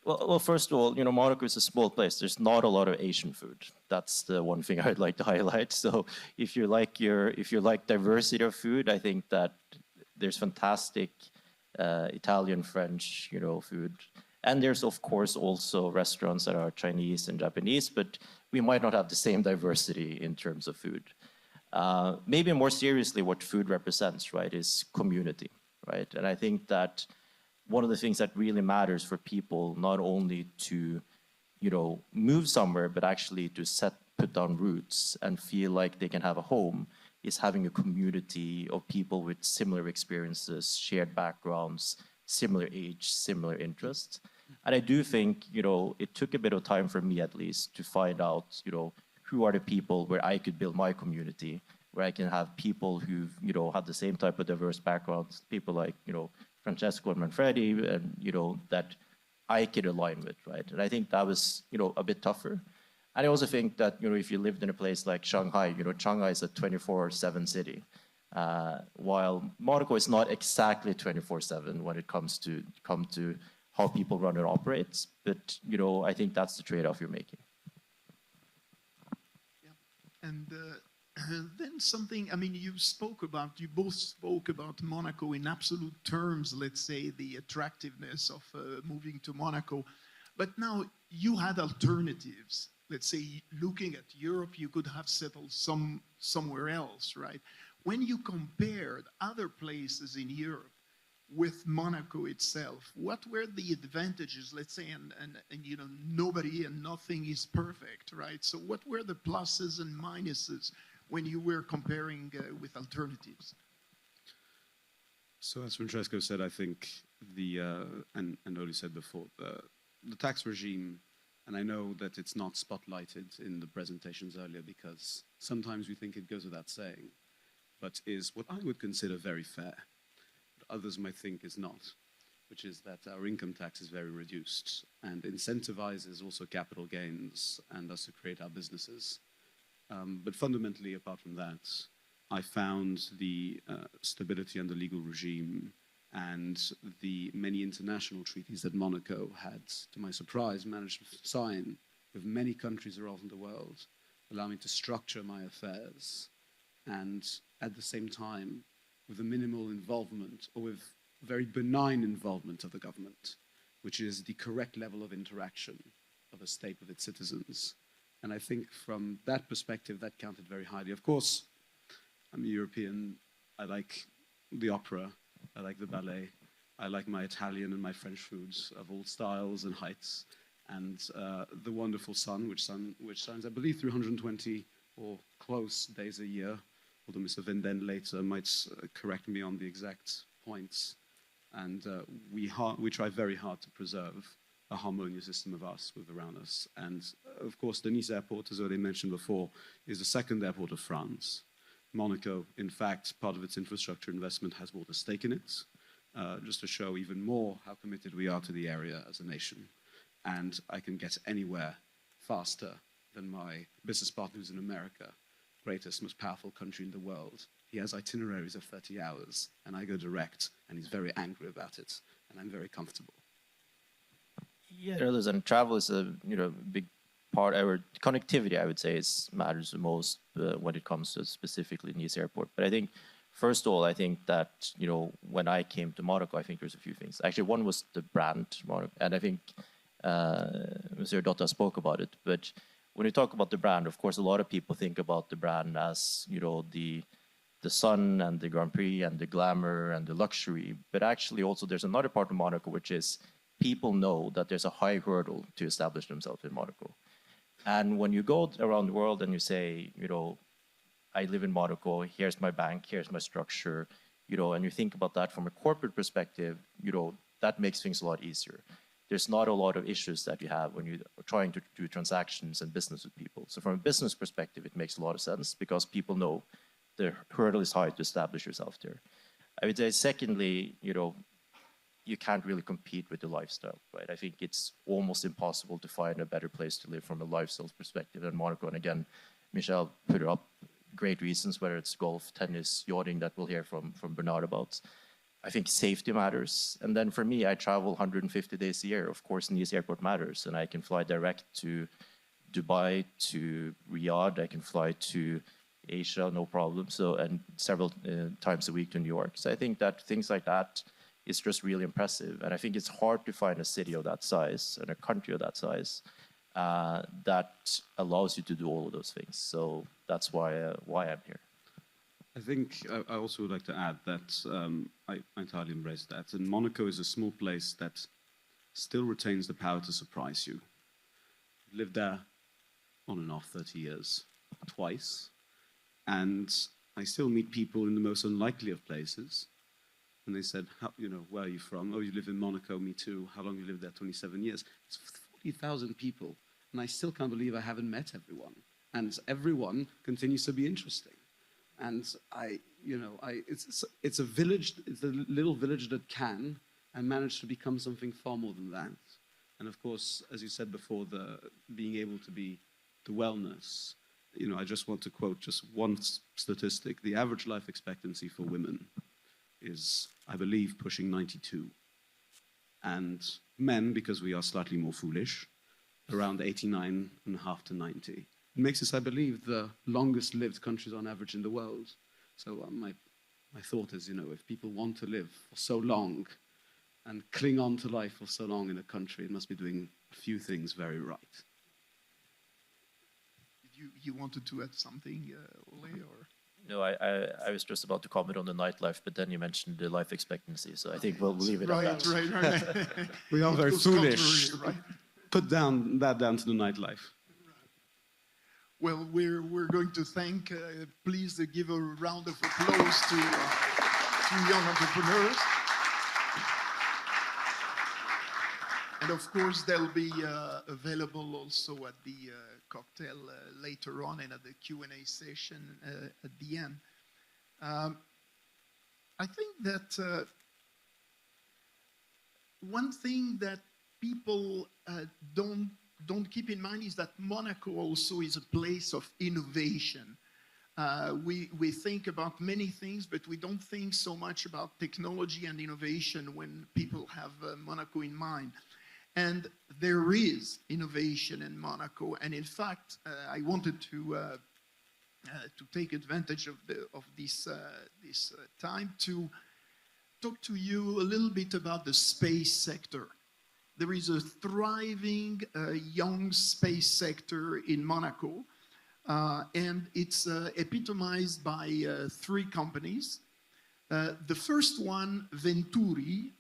Well, first of all, Monaco is a small place. There's not a lot of Asian food. That's the one thing I'd like to highlight. So if you like diversity of food, I think that there's fantastic Italian, French, food. And there's, of course, also restaurants that are Chinese and Japanese, but we might not have the same diversity in terms of food. Maybe more seriously, what food represents, right, is community, right? And I think that one of the things that really matters for people, not only to, move somewhere, but actually to put down roots and feel like they can have a home, is having a community of people with similar experiences, shared backgrounds, similar age, similar interests. And I do think, it took a bit of time for me at least to find out, who are the people where I could build my community, where I can have people who've, had the same type of diverse backgrounds, people like, Francesco and Manfredi, and, that I could align with, right? And I think that was, a bit tougher. And I also think that, if you lived in a place like Shanghai, Shanghai is a 24/7 city. While Monaco is not exactly 24/7 when it comes to how people run and operate, but I think that's the trade-off you're making. Yeah, and then something. I mean, you both spoke about Monaco in absolute terms. Let's say the attractiveness of moving to Monaco, but now you had alternatives. Let's say, looking at Europe, you could have settled somewhere else, right? When you compared other places in Europe with Monaco itself, what were the advantages, let's say, and nobody and nothing is perfect, right? So what were the pluses and minuses when you were comparing with alternatives? So as Francesco said, I think and Oli said before, the tax regime, and I know that it's not spotlighted in the presentations earlier because sometimes we think it goes without saying, but is what I would consider very fair, but others might think is not, which is that our income tax is very reduced and incentivizes also capital gains and us to create our businesses. But fundamentally, apart from that, I found the stability and the legal regime and the many international treaties that Monaco had, to my surprise, managed to sign with many countries around the world, allow me to structure my affairs, and at the same time, with a minimal involvement, or with very benign involvement of the government, which is the correct level of interaction of a state with its citizens. And I think from that perspective, that counted very highly. Of course, I'm a European. I like the opera. I like the ballet. I like my Italian and my French foods of all styles and heights. And the wonderful sun, which shines, I believe, 320 or close days a year. Although Mr. Vinden later might correct me on the exact points. And we try very hard to preserve a harmonious system of us with around us. And of course, the Nice airport, as already mentioned before, is the second airport of France. Monaco, in fact, part of its infrastructure investment has bought a stake in it, just to show even more how committed we are to the area as a nation. And I can get anywhere faster than my business partner who's in America, greatest, most powerful country in the world. He has itineraries of 30 hours, and I go direct, and he's very angry about it, and I'm very comfortable. Yeah, and travel is a big part. Our connectivity, I would say, matters the most when it comes to specifically Nice Airport. But I think, first of all, I think that when I came to Monaco, I think there's a few things. Actually, one was the brand, Monaco, and I think Mr. Dotta spoke about it. But when you talk about the brand, of course, a lot of people think about the brand as the sun and the Grand Prix and the glamour and the luxury. But actually, also there's another part of Monaco which is people know that there's a high hurdle to establish themselves in Monaco. And when you go around the world and you say, I live in Monaco, here's my bank, here's my structure, and you think about that from a corporate perspective, that makes things a lot easier. There's not a lot of issues that you have when you're trying to do transactions and business with people. So from a business perspective, it makes a lot of sense because people know the hurdle is high to establish yourself there. I would say, secondly, you can't really compete with the lifestyle, right? I think it's almost impossible to find a better place to live from a lifestyle perspective than Monaco. And again, Michel put up great reasons, whether it's golf, tennis, yachting, that we'll hear from Bernard about. I think safety matters. And then for me, I travel 150 days a year. Of course, Nice Airport matters. And I can fly direct to Dubai, to Riyadh. I can fly to Asia, no problem. So, and several times a week to New York. So I think that things like that is just really impressive. And I think it's hard to find a city of that size and a country of that size that allows you to do all of those things. So that's why I'm here. I think I also would like to add that I entirely embrace that. And Monaco is a small place that still retains the power to surprise you. I've lived there on and off 30 years, twice. And I still meet people in the most unlikely of places. And they said, where are you from? Oh, you live in Monaco, me too. How long have you lived there? 27 years. It's 40,000 people. And I still can't believe I haven't met everyone. And everyone continues to be interesting. And it's a village, it's a little village that can and managed to become something far more than that. And of course, as you said before, the being able to be the wellness. I just want to quote just one statistic. The average life expectancy for women is, I believe, pushing 92. And men, because we are slightly more foolish, around 89.5 to 90. It makes us, I believe, the longest lived countries on average in the world. So my thought is, if people want to live for so long and cling on to life for so long in a country, it must be doing a few things very right. You wanted to add something, Ole, or? No, I was just about to comment on the nightlife, but then you mentioned the life expectancy, so I think we'll leave it at that. Right. We are very foolish. Right? Put that down to the nightlife. Well, we're going to thank, please give a round of applause to young entrepreneurs. And of course, they'll be available also at the cocktail later on and at the Q&A session at the end. I think that one thing that people don't keep in mind is that Monaco also is a place of innovation. We think about many things, but we don't think so much about technology and innovation when people have Monaco in mind. And there is innovation in Monaco. And in fact, I wanted to take advantage of this time to talk to you a little bit about the space sector. There is a thriving young space sector in Monaco, and it's epitomized by 3 companies. The first one, Venturi,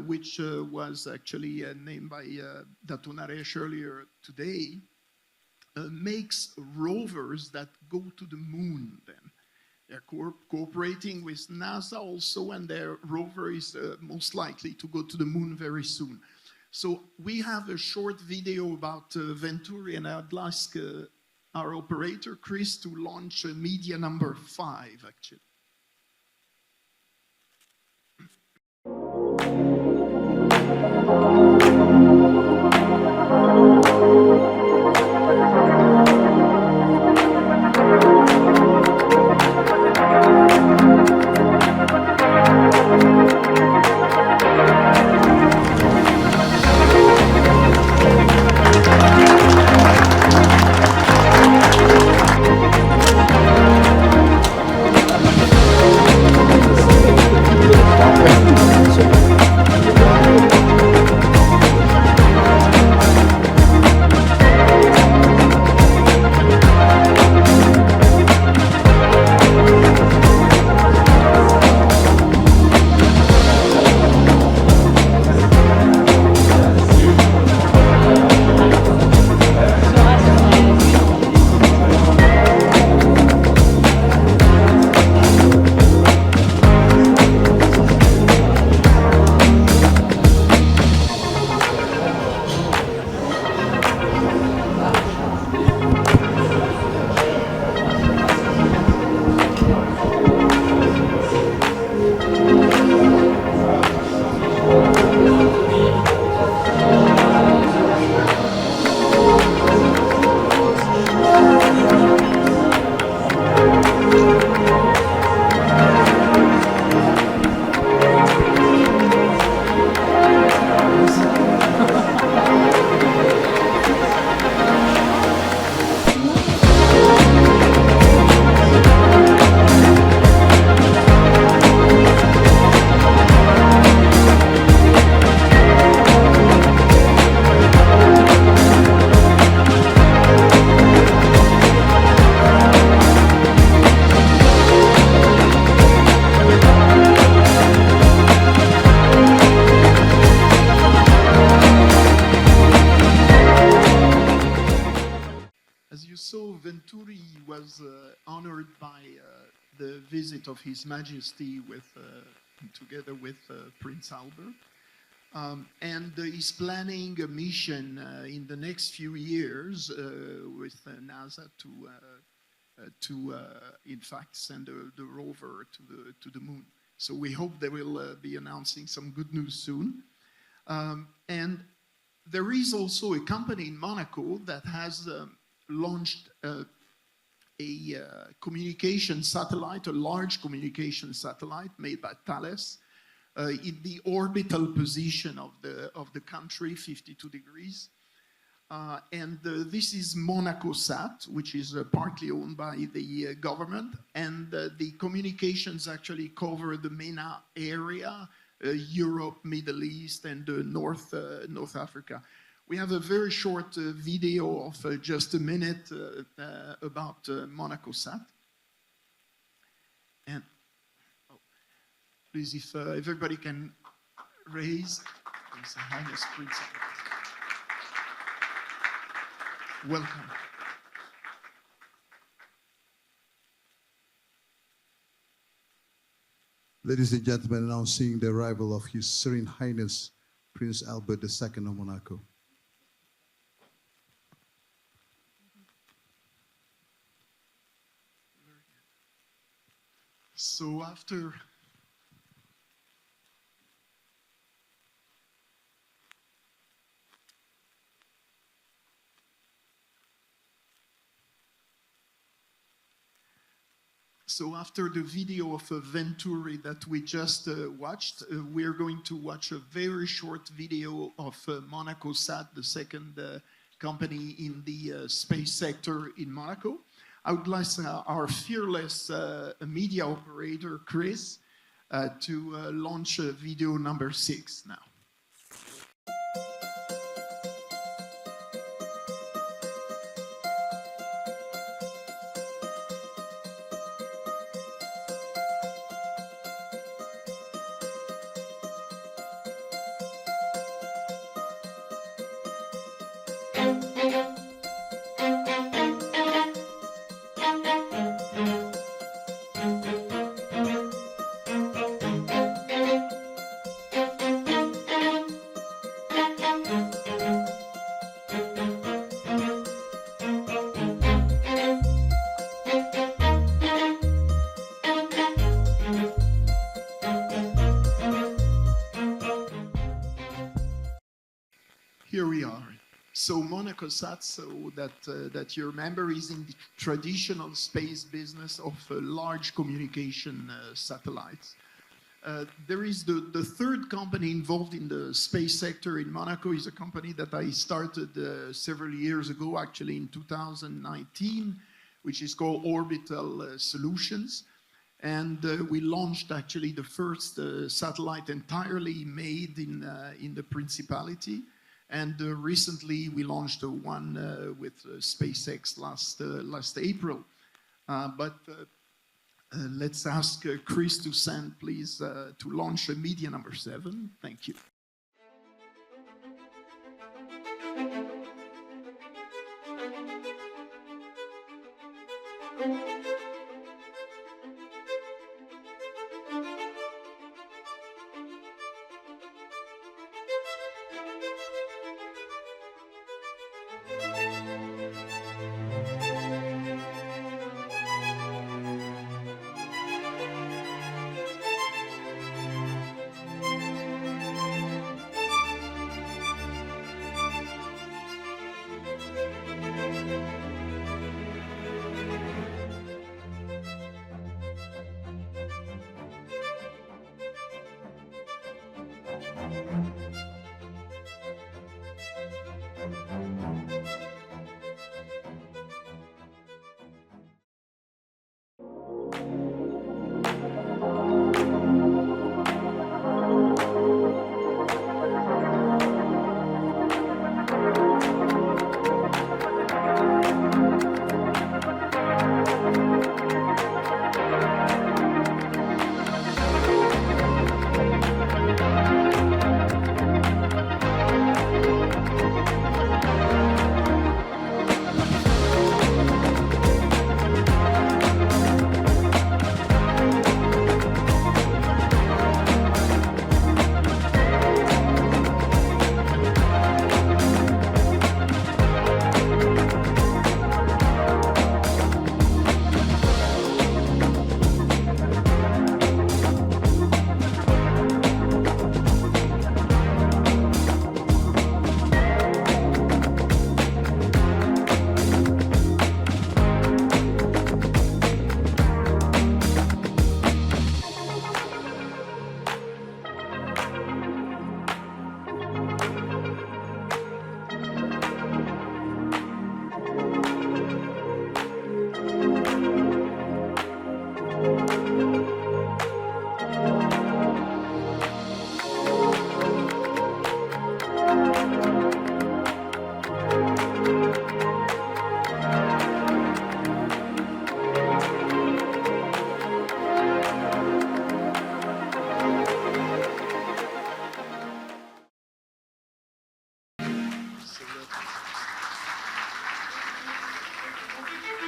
which was actually named by Dato' Naresh earlier today, makes rovers that go to the moon then. They're cooperating with NASA also, and their rover is most likely to go to the moon very soon. So we have a short video about Venturi, and I'd ask our operator, Chris, to launch media number 5, actually. Venturi was honored by the visit of His Majesty together with Prince Albert. And he's planning a mission in the next few years with NASA to in fact send the rover to the moon. So we hope they will be announcing some good news soon. And there is also a company in Monaco that has launched a communication satellite, a large communication satellite made by Thales, in the orbital position of the country, 52 degrees. And this is MonacoSat, which is partly owned by the government. And the communications actually cover the MENA area, Europe, Middle East, and North Africa. We have a very short video of just a minute about MonacoSat. And please, if everybody can raise His Highness Principal. Welcome. Ladies and gentlemen, announcing the arrival of His Serene Highness Prince Albert II of Monaco. So after So after the video of Venturi that we just watched, we're going to watch a very short video of MonacoSat, the second company in the space sector in Monaco. I would like our fearless media operator, Chris, to launch video number 6 now. Here we are. So MonacoSat, so that you remember, is in the traditional space business of large communication satellites. There is the third company involved in the space sector in Monaco is a company that I started several years ago, actually in 2019, which is called Orbital Solutions. And we launched actually the first satellite entirely made in the Principality. And recently we launched one with SpaceX last April. Let's ask Chris to send, please, to launch media number 7. Thank you.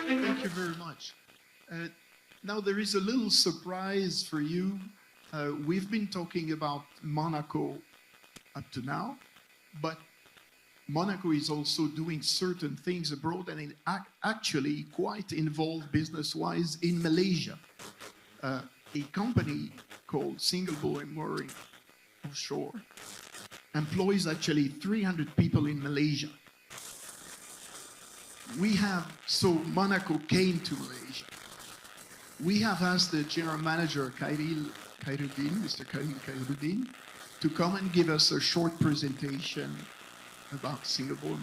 Thank you very much. Now there is a little surprise for you. We've been talking about Monaco up to now, but Monaco is also doing certain things abroad and actually quite involved business-wise in Malaysia. A company called Single Buoy Mooring Offshore employs actually 300 people in Malaysia. So Monaco came to Malaysia. We have asked the General Manager, Khairuddin, Mr. Khairuddin, to come and give us a short presentation about Singapore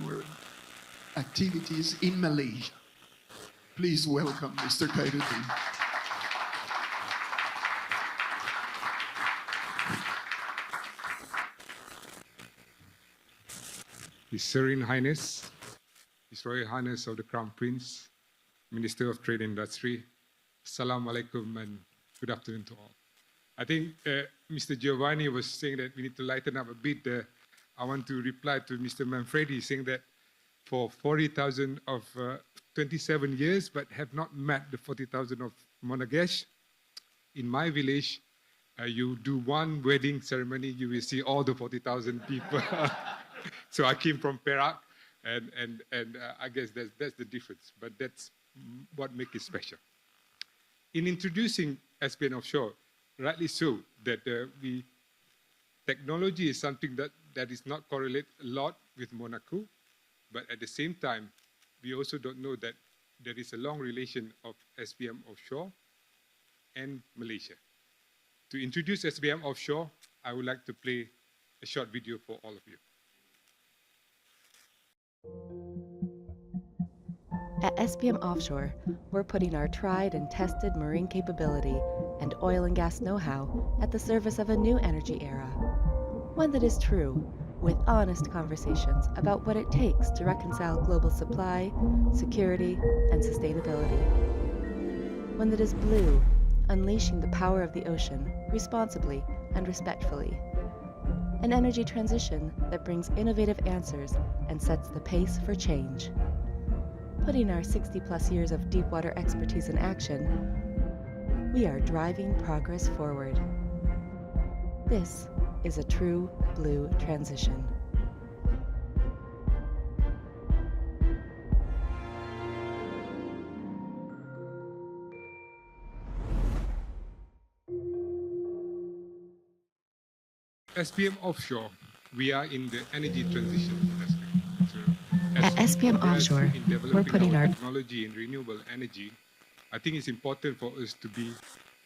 activities in Malaysia. Please welcome Mr. Khairuddin. His Serene Highness, His Royal Highness of the Crown Prince, Minister of Trade and Industry, Assalamu alaikum and good afternoon to all. I think Mr. Giovanni was saying that we need to lighten up a bit. I want to reply to Mr. Manfredi saying that for 40,000 of 27 years, but have not met the 40,000 of Monagesh. In my village, you do one wedding ceremony, you will see all the 40,000 people. So I came from Perak, and I guess that's the difference, but that's what makes it special. In introducing SPN Offshore, rightly so, that technology is something that is not correlated a lot with Monaco, but at the same time, we also don't know that there is a long relation of SPM Offshore and Malaysia. To introduce SPM Offshore, I would like to play a short video for all of you. At SPM Offshore, we're putting our tried and tested marine capability and oil and gas know-how at the service of a new energy era. One that is true, with honest conversations about what it takes to reconcile global supply, security, and sustainability. One that is blue, unleashing the power of the ocean responsibly and respectfully. An energy transition that brings innovative answers and sets the pace for change. Putting our 60-plus years of deepwater expertise in action, we are driving progress forward. This is a true blue transition. SPM Offshore, we are in the energy transition industry. At SPM Offshore, we're putting our technology in renewable energy. I think it's important for us to be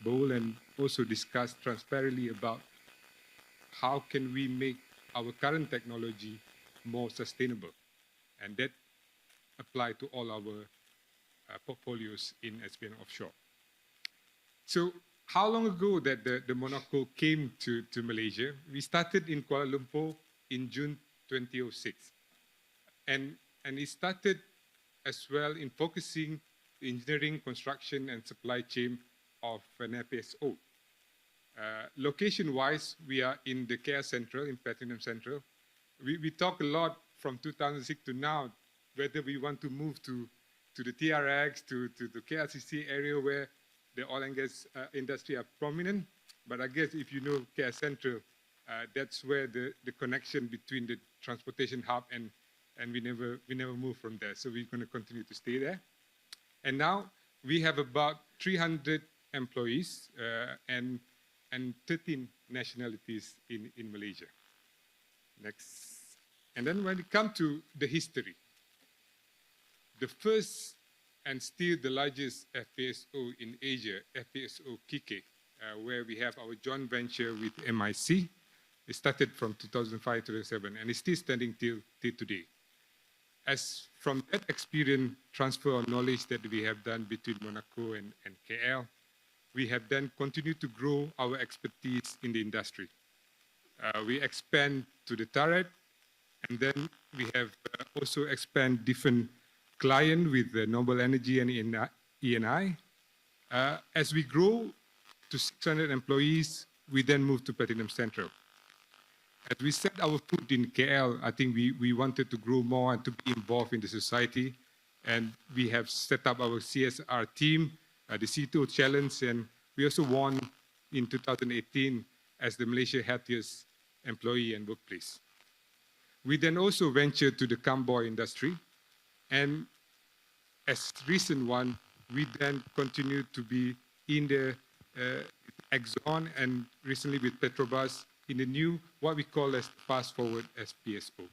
bold and also discuss transparently about how can we make our current technology more sustainable, and that apply to all our portfolios in SPM Offshore. So how long ago that the Monaco came to Malaysia? We started in Kuala Lumpur in June 2006. And it started as well in focusing the engineering, construction, and supply chain of an FPSO. Location-wise, we are in the KL Central, in Platinum Central. We talk a lot from 2006 to now, whether we want to move to the TRX, to the KLCC area where the oil and gas industry are prominent. But I guess if you know KL Central, that's where the connection between the transportation hub and we never move from there. So we're going to continue to stay there. And now we have about 300 employees and 13 nationalities in Malaysia. Next. And then when it comes to the history, the first and still the largest FPSO in Asia, FPSO Kike, where we have our joint venture with MIC. It started from 2005 to 2007, and it's still standing till today. As from that experience, transfer of knowledge that we have done between Monaco and KL, we have then continued to grow our expertise in the industry. We expand to the turret, and then we have also expand different client with Noble Energy and ENI. As we grow to 600 employees, we then move to Platinum Central. As we set our foot in KL, I think we wanted to grow more and to be involved in the society. And we have set up our CSR team, the C2 Challenge, and we also won in 2018 as the Malaysia Healthiest Employee and Workplace. We then also ventured to the Camboy industry. And as recent one, we then continued to be in the Exxon and recently with Petrobras in the new, what we call as Fast Forward FPSO.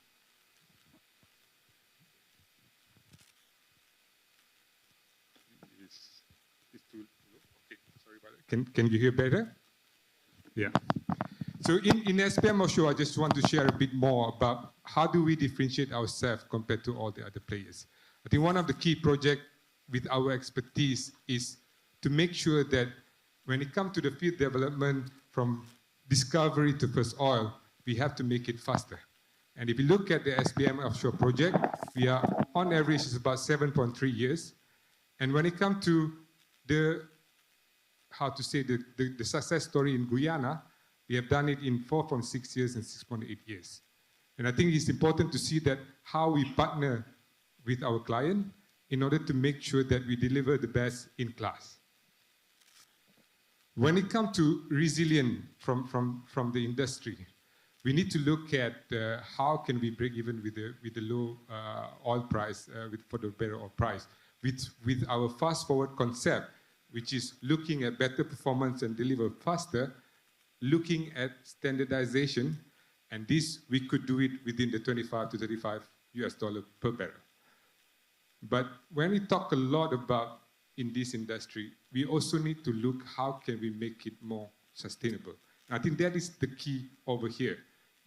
Can you hear better? Yeah. So in SPM Offshore, I just want to share a bit more about how do we differentiate ourselves compared to all the other players. I think one of the key projects with our expertise is to make sure that when it comes to the field development from discovery to first oil, we have to make it faster. And if you look at the SPM Offshore project, we are on average is about 7.3 years. And when it comes to the, the success story in Guyana, we have done it in 4.6 years and 6.8 years. And I think it's important to see that how we partner with our client in order to make sure that we deliver the best in class. When it comes to resilience from the industry, we need to look at how can we break even with the low oil price, for the better oil price, with our fast forward concept, which is looking at better performance and deliver faster, looking at standardization, and this we could do it within the 25 to 35 US dollar per barrel. But when we talk a lot about in this industry, we also need to look how can we make it more sustainable. And I think that is the key over here.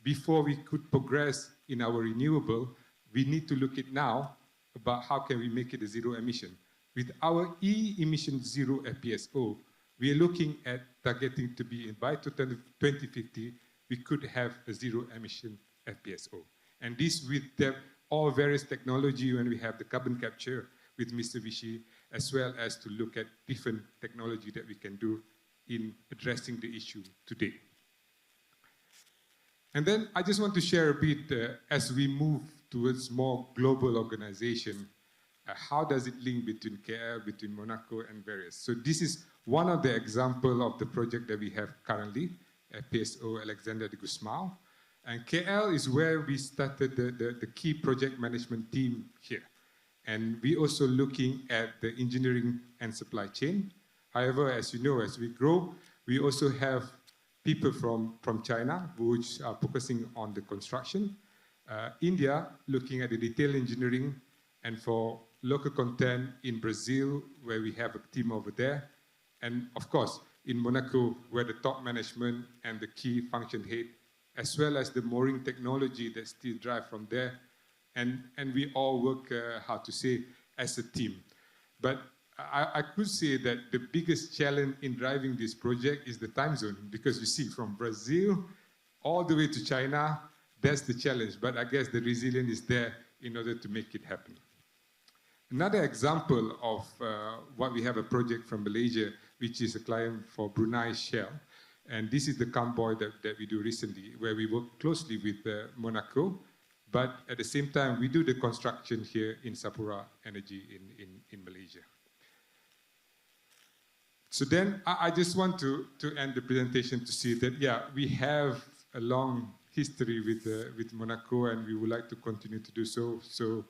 Before we could progress in our renewable, we need to look at now about how can we make it a zero emission. With our emission zero FPSO, we are looking at targeting to be by 2050, we could have a zero emission FPSO. And this with all various technology when we have the carbon capture with Mitsubishi, as well as to look at different technology that we can do in addressing the issue today. And then I just want to share a bit as we move towards more global organization, how does it link between KL, between Monaco and various. So this is one of the examples of the project that we have currently, FPSO Alexander de Gusmao. And KL is where we started the key project management team here. And we also looking at the engineering and supply chain. However, as you know, as we grow, we also have people from China, which are focusing on the construction. India, looking at the detail engineering, and for local content in Brazil, where we have a team over there. And of course, in Monaco, where the top management and the key function head, as well as the mooring technology that still drive from there. And we all work, as a team. But I could say that the biggest challenge in driving this project is the time zone, because you see from Brazil all the way to China, that's the challenge. But I guess the resilience is there in order to make it happen. Another example of what we have a project from Malaysia, which is a client for Brunei Shell. And this is the convoy that we do recently, where we work closely with Monaco. But at the same time, we do the construction here in Sapura Energy in Malaysia. So then I just want to end the presentation to see that, yeah, we have a long history with Monaco, and we would like to continue to do so. So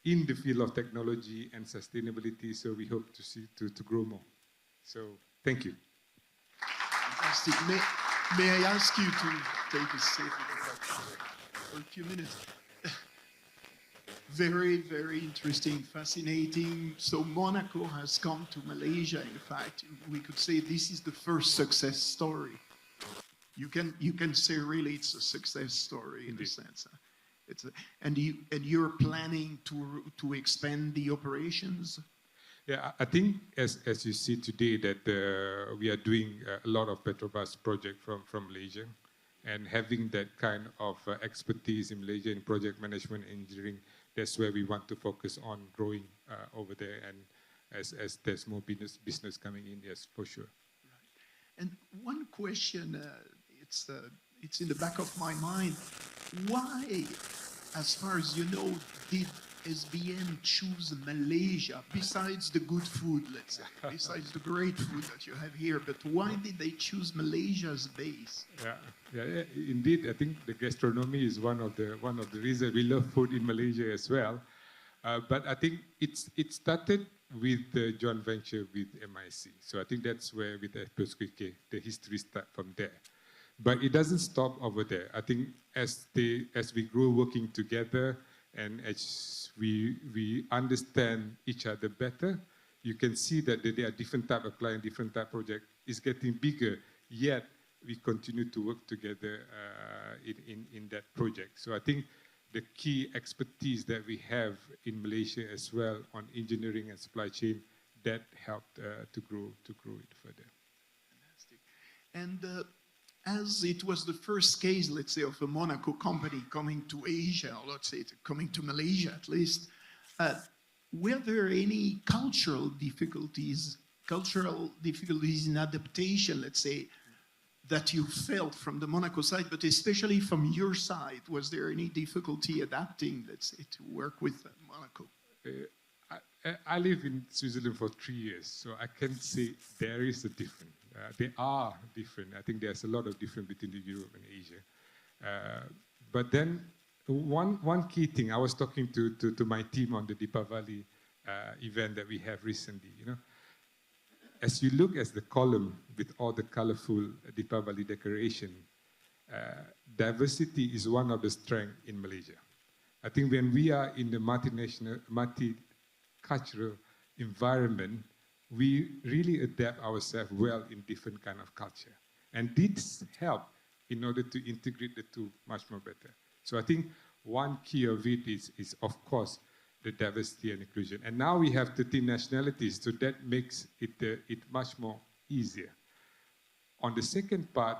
in the field of technology and sustainability, so we hope to see to grow more. So thank you. Fantastic. May I ask you to take a seat for a few minutes? Very, very interesting, fascinating. So Monaco has come to Malaysia. In fact, we could say this is the first success story. You can say really it's a success story. Indeed. In a sense. And you're planning to expand the operations? Yeah, I think as you see today that we are doing a lot of Petrobras project from Malaysia, and having that kind of expertise in Malaysia in project management engineering, that's where we want to focus on growing over there, and as there's more business coming in, yes, for sure. Right. And one question, it's in the back of my mind. Why, as far as you know, did SBM choose Malaysia, besides the good food, let's say, besides the great food that you have here, but why did they choose Malaysia as base? Yeah, indeed. I think the gastronomy is one of the reasons we love food in Malaysia as well. But I think it started with the joint venture with MIC. So I think that's where with FPSO the history starts from there. But it doesn't stop over there. I think as we grow working together, and as we understand each other better, you can see that there are different type of client, different type of project. It's getting bigger, yet we continue to work together in that project. So I think the key expertise that we have in Malaysia as well on engineering and supply chain, that helped to grow it further. Fantastic. And as it was the first case, let's say, of a Monaco company coming to Asia, or let's say coming to Malaysia at least, were there any cultural difficulties in adaptation, let's say, that you felt from the Monaco side, but especially from your side? Was there any difficulty adapting, let's say, to work with Monaco? I live in Switzerland for 3 years, so I can say there is a difference. They are different. I think there's a lot of difference between Europe and Asia. But then one key thing, I was talking to my team on the Deepavali event that we have recently. As you look at the column with all the colorful Deepavali decoration, diversity is one of the strengths in Malaysia. I think when we are in the multicultural environment, we really adapt ourselves well in different kind of culture. And this helps in order to integrate the two much more better. So I think one key of it is of course, the diversity and inclusion. And now we have 13 nationalities, so that makes it much more easier. On the second part,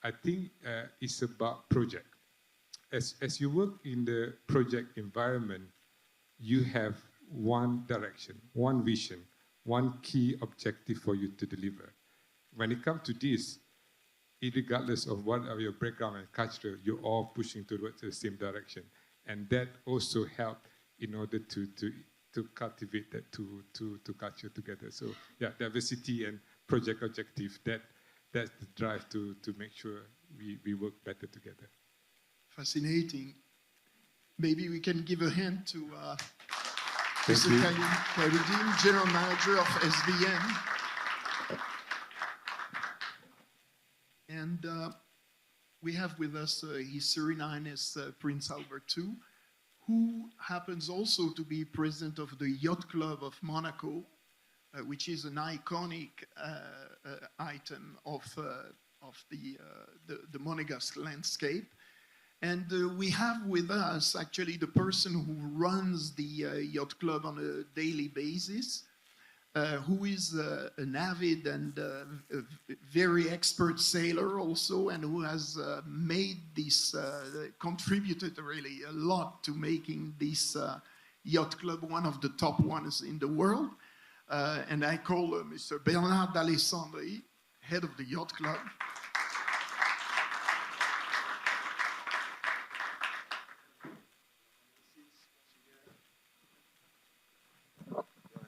I think it's about project. As you work in the project environment, you have one direction, one vision, one key objective for you to deliver. When it comes to this, regardless of what are your background and culture, you're all pushing towards the same direction. And that also helps in order to cultivate that two culture together. So yeah, diversity and project objective, that's the drive to make sure we work better together. Fascinating. Maybe we can give a hand to Thank Mr. you. Ri'ayatuddin, General Manager of SVN. And we have with us His Serene Highness Prince Albert II, who happens also to be president of the Yacht Club of Monaco, which is an iconic item of the Monegasque landscape. And we have with us actually the person who runs the Yacht Club on a daily basis, who is an avid and very expert sailor also, and who has made this, contributed really a lot to making this Yacht Club one of the top ones in the world. And I call Mr. Bernard d'Alessandri, head of the Yacht Club.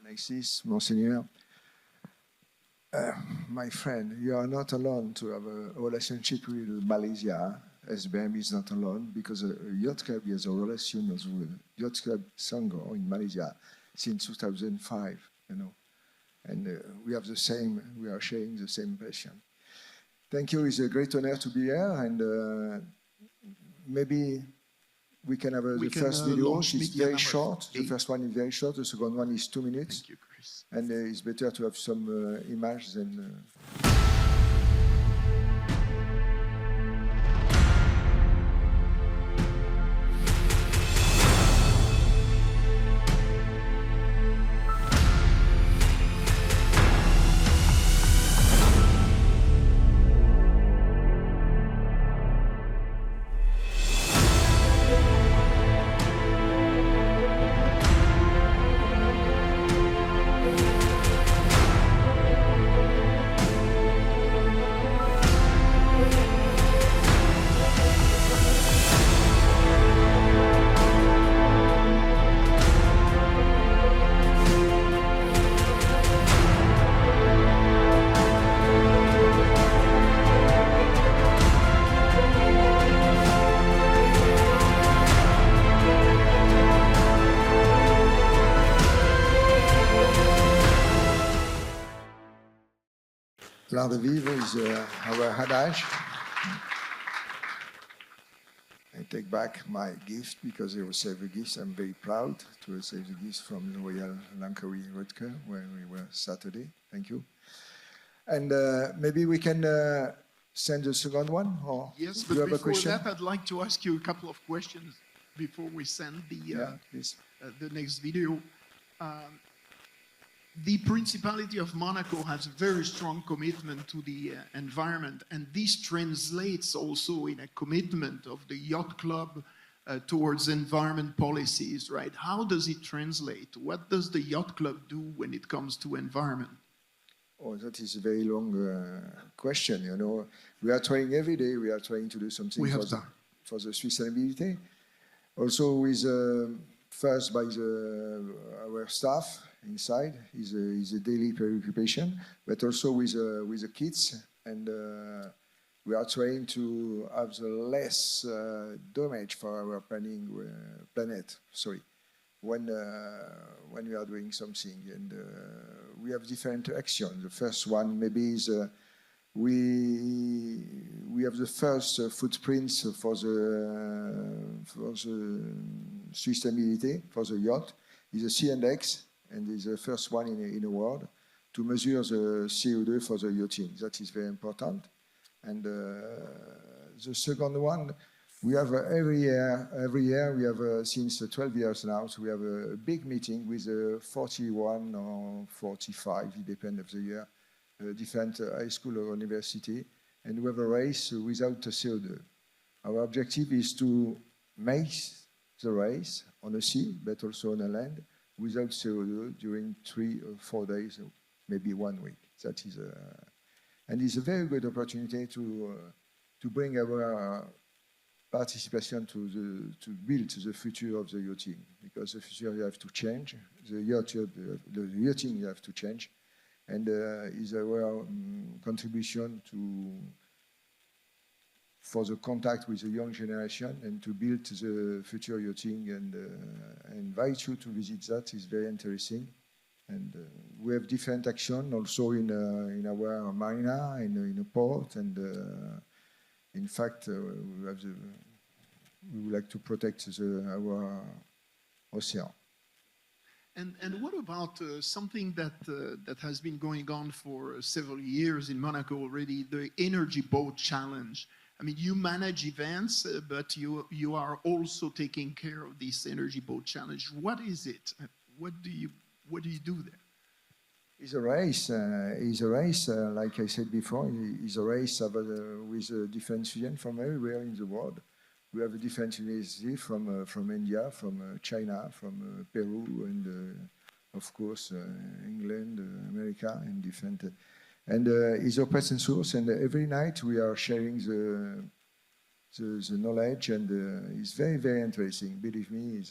Alexis, Monseigneur, my friend, you are not alone to have a relationship with Malaysia. SBM is not alone because a Yacht Club has a relation with Yacht Club Selangor in Malaysia since 2005, and we have the same, we are sharing the same passion. Thank you, it's a great honor to be here, and maybe we can have the first video. It's very short. The first one is very short. The second one is 2 minutes. Thank you, Chris. And it's better to have some images than. L'art de vivre is our Al-Haj. take back my gift because I received a gift. I'm very proud to receive the gift from the Royal Lankawi Rutger where we were Saturday. Thank you. And maybe we can send the second one, or Yes, do you but have a before question? that, I'd like to ask you a couple of questions before we send Please. the next video. The Principality of Monaco has a very strong commitment to the environment, and this translates also in a commitment of the yacht club towards environment policies, right? How does it translate? What does the yacht club do when it comes to environment? Oh, that is a very long question, you know. We are trying every day, we are trying to do something for the sustainability. Also with, first by our staff inside is a daily preoccupation, but also with the kids. And we are trying to have the less damage for our planet, when we are doing something. And we have different actions. The first one maybe is we have the first footprints for the sustainability for the yacht is a C index, and is the first one in the world to measure the CO2 for the yachting. That is very important. And the second one, we have every year we have since 12 years now, so we have a big meeting with 41 or 45, it depends of the year, different high school or university, and we have a race without CO2. Our objective is to make the race on the sea, but also on the land, without CO2 during 3 or 4 days, maybe 1 week. That is and it's a very good opportunity to bring our participation to build the future of the yachting, because the future you have to change, the yachting you have to change, and is our contribution for the contact with the young generation and to build the future yachting, and I invite you to visit that. It's very interesting. And we have different action also in our marina, in a port, and in fact, we would like to protect our ocean. And what about something that has been going on for several years in Monaco already, the energy boat challenge? I mean, you manage events, but you are also taking care of this energy boat challenge. What is it? What do you do there? It's a race. Like I said before, it's a race with different students from everywhere in the world. We have a different university from India, from China, from Peru, and of course England, America, and different. And it's open source, and every night we are sharing the knowledge, and it's very, very interesting. Believe me,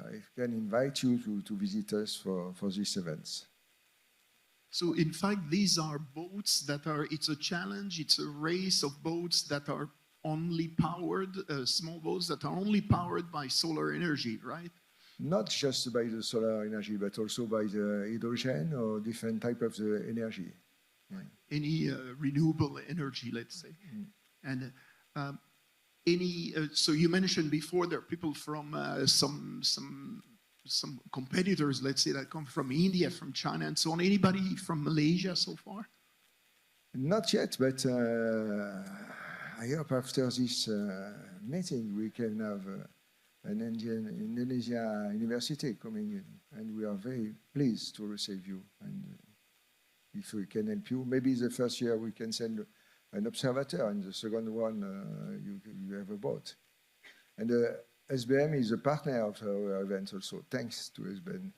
I can invite you to visit us for these events. So in fact, these are boats that are, it's a challenge, it's a race of boats that are only powered, small boats that are only powered by solar energy, right? Not just by the solar energy, but also by the hydrogen or different type of the energy. Right. Any renewable energy, let's say. And so you mentioned before there are people from some competitors, let's say, that come from India, from China, and so on. Anybody from Malaysia so far? Not yet, but I hope after this meeting we can have an Indonesia university coming in, and we are very pleased to receive you. And if we can help you, maybe the first year we can send an observator, and the second one you have a boat. And SBM is a partner of our event also. Thanks to SBM.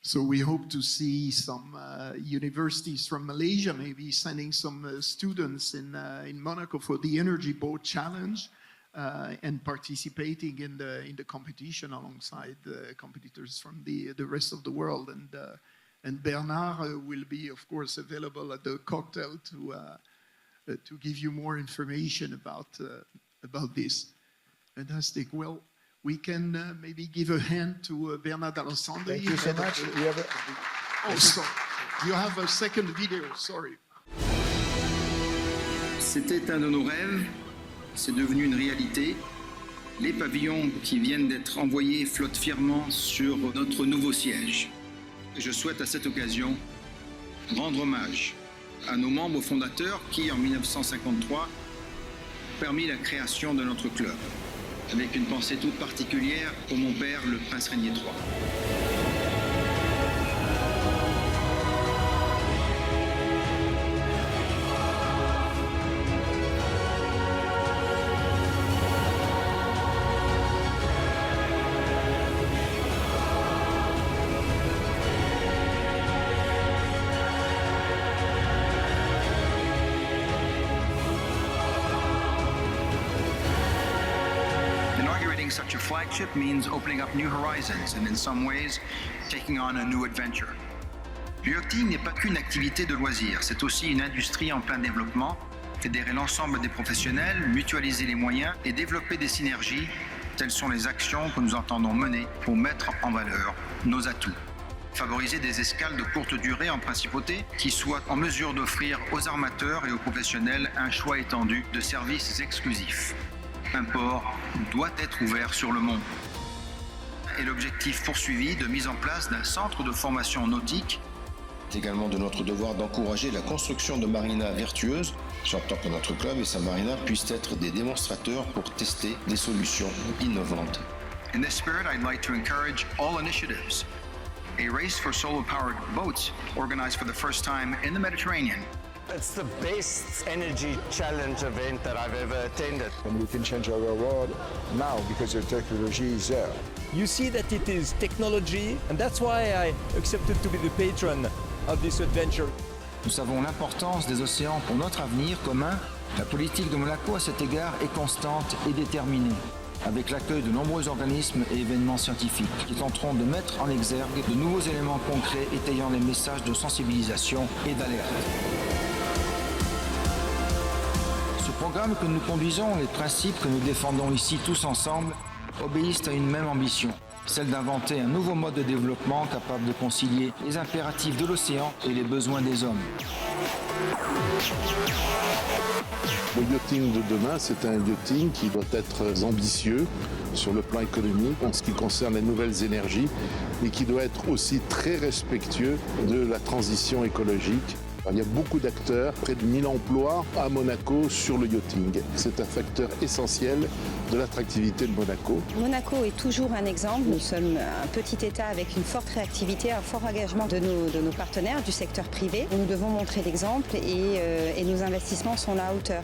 So we hope to see some universities from Malaysia maybe sending some students in Monaco for the Energy Boat Challenge and participating in the competition alongside the competitors from the rest of the world. And Bernard will be, of course, available at the cocktail to give you more information about this. Fantastic. Well, we can maybe give a hand to Bernard Alessandri. Thank you so much. Sorry. You have a second video, sorry. C'était un de nos rêves, c'est devenu une réalité. Les pavillons qui viennent d'être envoyés flottent fièrement sur notre nouveau siège. Je souhaite à cette occasion rendre hommage à nos membres fondateurs qui, en 1953, ont permis la création de notre club, avec une pensée toute particulière pour mon père, le prince Régnier III. Such a flagship means opening up new horizons and in some ways taking on a new adventure. Le yachting n'est pas qu'une activité de loisir, c'est aussi une industrie en plein développement. Fédérer l'ensemble des professionnels, mutualiser les moyens et développer des synergies, telles sont les actions que nous entendons mener pour mettre en valeur nos atouts. Favoriser des escales de courte durée en principauté qui soient en mesure d'offrir aux armateurs et aux professionnels un choix étendu de services exclusifs. Un port doit être ouvert sur le monde. Et l'objectif poursuivi de mise en place d'un centre de formation nautique. C'est également de notre devoir d'encourager la construction de marinas vertueuses. J'entends que notre club et sa marina puissent être des démonstrateurs pour tester des solutions innovantes. In this spirit, I'd like to encourage all initiatives. A race for solar-powered boats organized for the first time in the Mediterranean. It's the best energy challenge event that I've ever attended. And we can change our world now because the technology is there. You see that it is technology, and that's why I accepted to be the patron of this adventure. Nous savons l'importance des océans pour notre avenir commun. La politique de Monaco à cet égard est constante et déterminée, avec l'accueil de nombreux organismes et événements scientifiques qui tenteront de mettre en exergue de nouveaux éléments concrets étayant les messages de sensibilisation et d'alerte. Le programme que nous conduisons, les principes que nous défendons ici tous ensemble, obéissent à une même ambition, celle d'inventer un nouveau mode de développement capable de concilier les impératifs de l'océan et les besoins des hommes. Le yachting de demain, c'est un yachting qui doit être ambitieux sur le plan économique en ce qui concerne les nouvelles énergies et qui doit être aussi très respectueux de la transition écologique. Il y a beaucoup d'acteurs, près de 1000 emplois à Monaco sur le yachting. C'est un facteur essentiel de l'attractivité de Monaco. Monaco est toujours un exemple. Nous sommes un petit État avec une forte réactivité, un fort engagement de nos partenaires du secteur privé. Nous devons montrer l'exemple et nos investissements sont à la hauteur.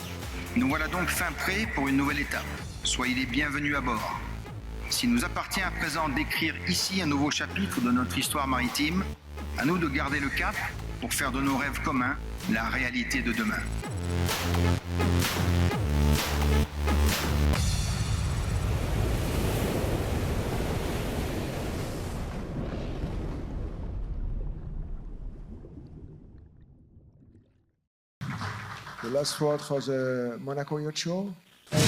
Nous voilà donc fin prêts pour une nouvelle étape. Soyez les bienvenus à bord. S'il nous appartient à présent d'écrire ici un nouveau chapitre de notre histoire maritime, à nous de garder le cap pour faire de nos rêves communs la réalité de demain. The last word for the Monaco Yacht Show. And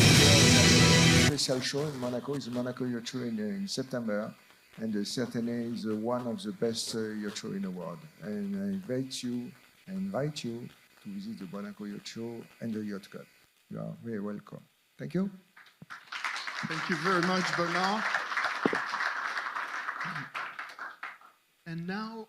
the special show in Monaco is the Monaco Yacht Show in September. And the Serene is one of the best yacht show in the world. And I invite you to visit the Monaco Yacht Show and the Yacht Club. You are very welcome. Thank you. Thank you very much, Bernard. And now,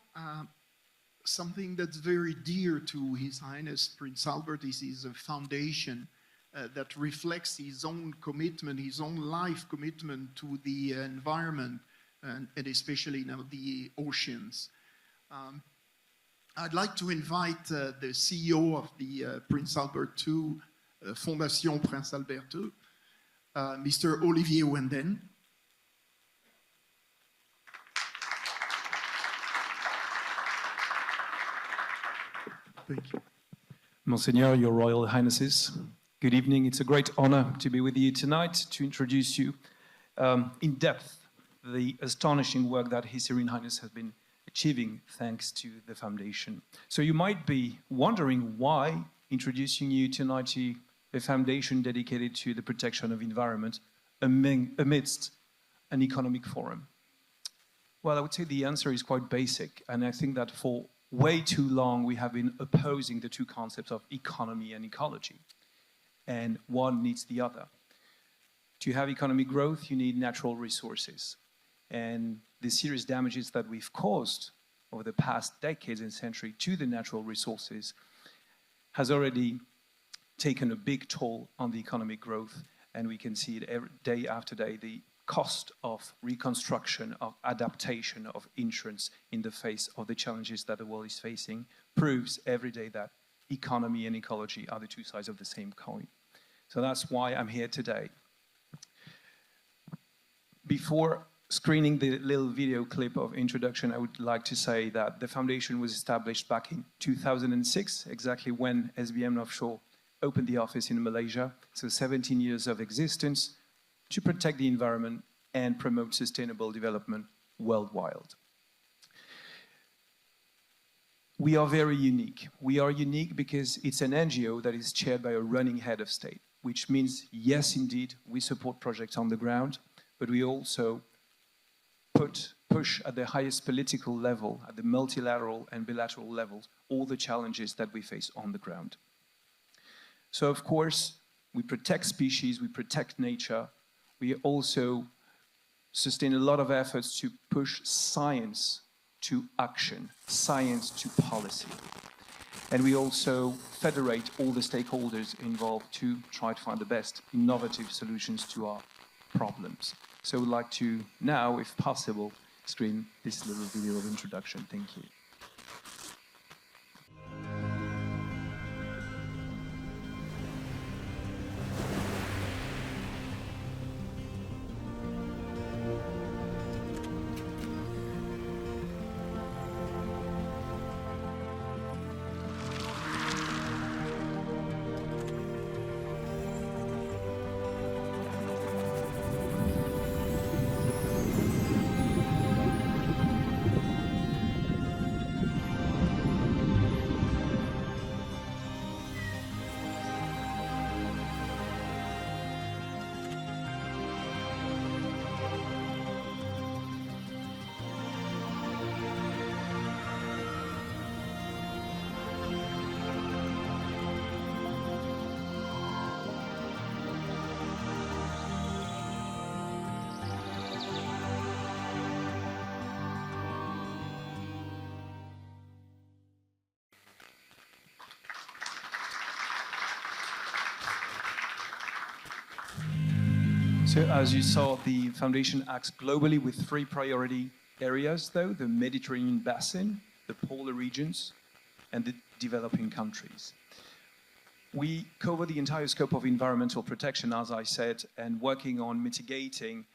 something that's very dear to His Highness Prince Albert is his foundation that reflects his own commitment, his own life commitment to the environment, and especially now the oceans. I'd like to invite the CEO of the Prince Albert II Fondation Prince Albert II, Mr. Olivier Wenden. Thank you. Monseigneur, Your Royal Highnesses, good evening. It's a great honor to be with you tonight to introduce you in depth the astonishing work that His Serene Highness has been achieving thanks to the foundation. So you might be wondering why introducing you tonight to a foundation dedicated to the protection of environment amidst an economic forum. Well, I would say the answer is quite basic, and I think that for way too long we have been opposing the two concepts of economy and ecology. and one needs the other. To have economic growth, you need natural resources. And the serious damages that we've caused over the past decades and century to the natural resources has already taken a big toll on the economic growth, and we can see it day after day, the cost of reconstruction, of adaptation, of insurance in the face of the challenges that the world is facing proves every day that economy and ecology are the two sides of the same coin. So that's why I'm here today. Before screening the little video clip of introduction, I would like to say that the foundation was established back in 2006, exactly when SBM Offshore opened the office in Malaysia. So 17 years of existence to protect the environment and promote sustainable development worldwide. We are very unique. We are unique because it's an NGO that is chaired by a running head of state, which means, yes, indeed, we support projects on the ground, but we also push at the highest political level, at the multilateral and bilateral levels, all the challenges that we face on the ground. So, of course, we protect species, we protect nature. We also sustain a lot of efforts to push science to action, science to policy. And we also federate all the stakeholders involved to try to find the best innovative solutions to our problems. So we'd like to now, if possible, screen this little video of introduction. Thank you. So as you saw, the foundation acts globally with 3 priority areas, though: the Mediterranean basin, the polar regions, and the developing countries. We cover the entire scope of environmental protection, as I said, and working on mitigating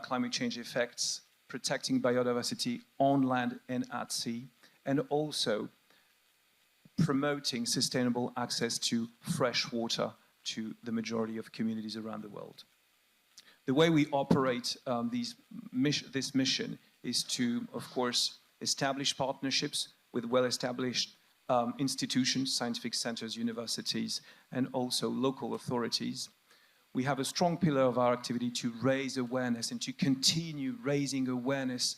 climate change effects, protecting biodiversity on land and at sea, and also promoting sustainable access to fresh water to the majority of communities around the world. The way we operate this mission is to, of course, establish partnerships with well-established institutions, scientific centers, universities, and also local authorities. We have a strong pillar of our activity to raise awareness and to continue raising awareness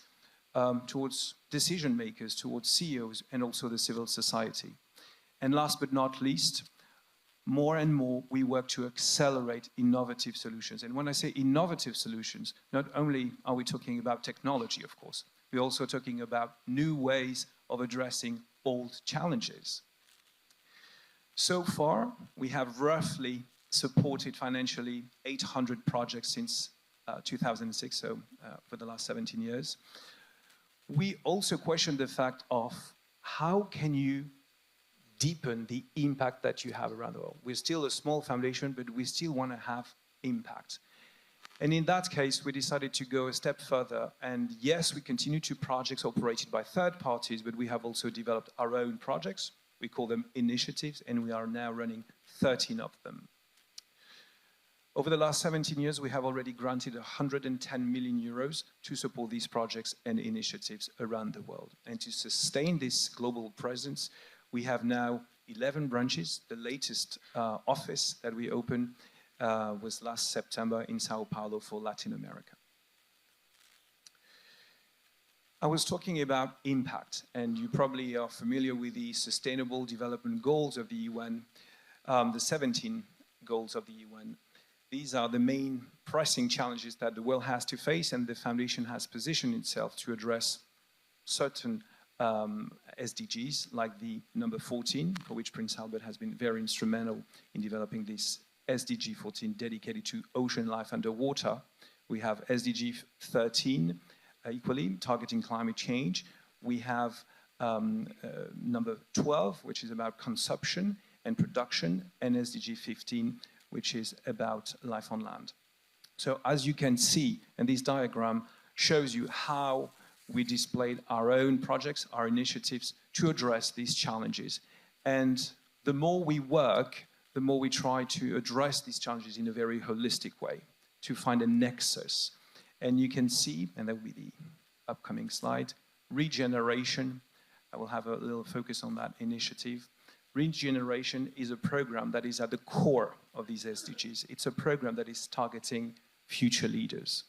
towards decision makers, towards CEOs, and also the civil society. And last but not least, more and more we work to accelerate innovative solutions. And when I say innovative solutions, not only are we talking about technology, of course, we're also talking about new ways of addressing old challenges. So far, we have roughly supported financially 800 projects since 2006, so for the last 17 years. We also question the fact of how can you deepen the impact that you have around the world. We're still a small foundation, but we still want to have impact. And in that case, we decided to go a step further. And yes, we continue to projects operated by third parties, but we have also developed our own projects. We call them initiatives, and we are now running 13 of them. Over the last 17 years, we have already granted 110 million euros to support these projects and initiatives around the world. And to sustain this global presence, we have now 11 branches. The latest office that we opened was last September in Sao Paulo for Latin America. I was talking about impact, and you probably are familiar with the Sustainable Development Goals of the UN, the 17 goals of the UN. These are the main pressing challenges that the world has to face, and the foundation has positioned itself to address certain SDGs, like the number 14, for which Prince Albert has been very instrumental in developing this SDG 14 dedicated to ocean life underwater. We have SDG 13, equally targeting climate change. We have number 12, which is about consumption and production, and SDG 15, which is about life on land. So as you can see, and this diagram shows you how we displayed our own projects, our initiatives to address these challenges. And the more we work, the more we try to address these challenges in a very holistic way, to find a nexus. And you can see, and that will be the upcoming slide, regeneration. I will have a little focus on that initiative. Regeneration is a program that is at the core of these SDGs. It's a program that is targeting future leaders.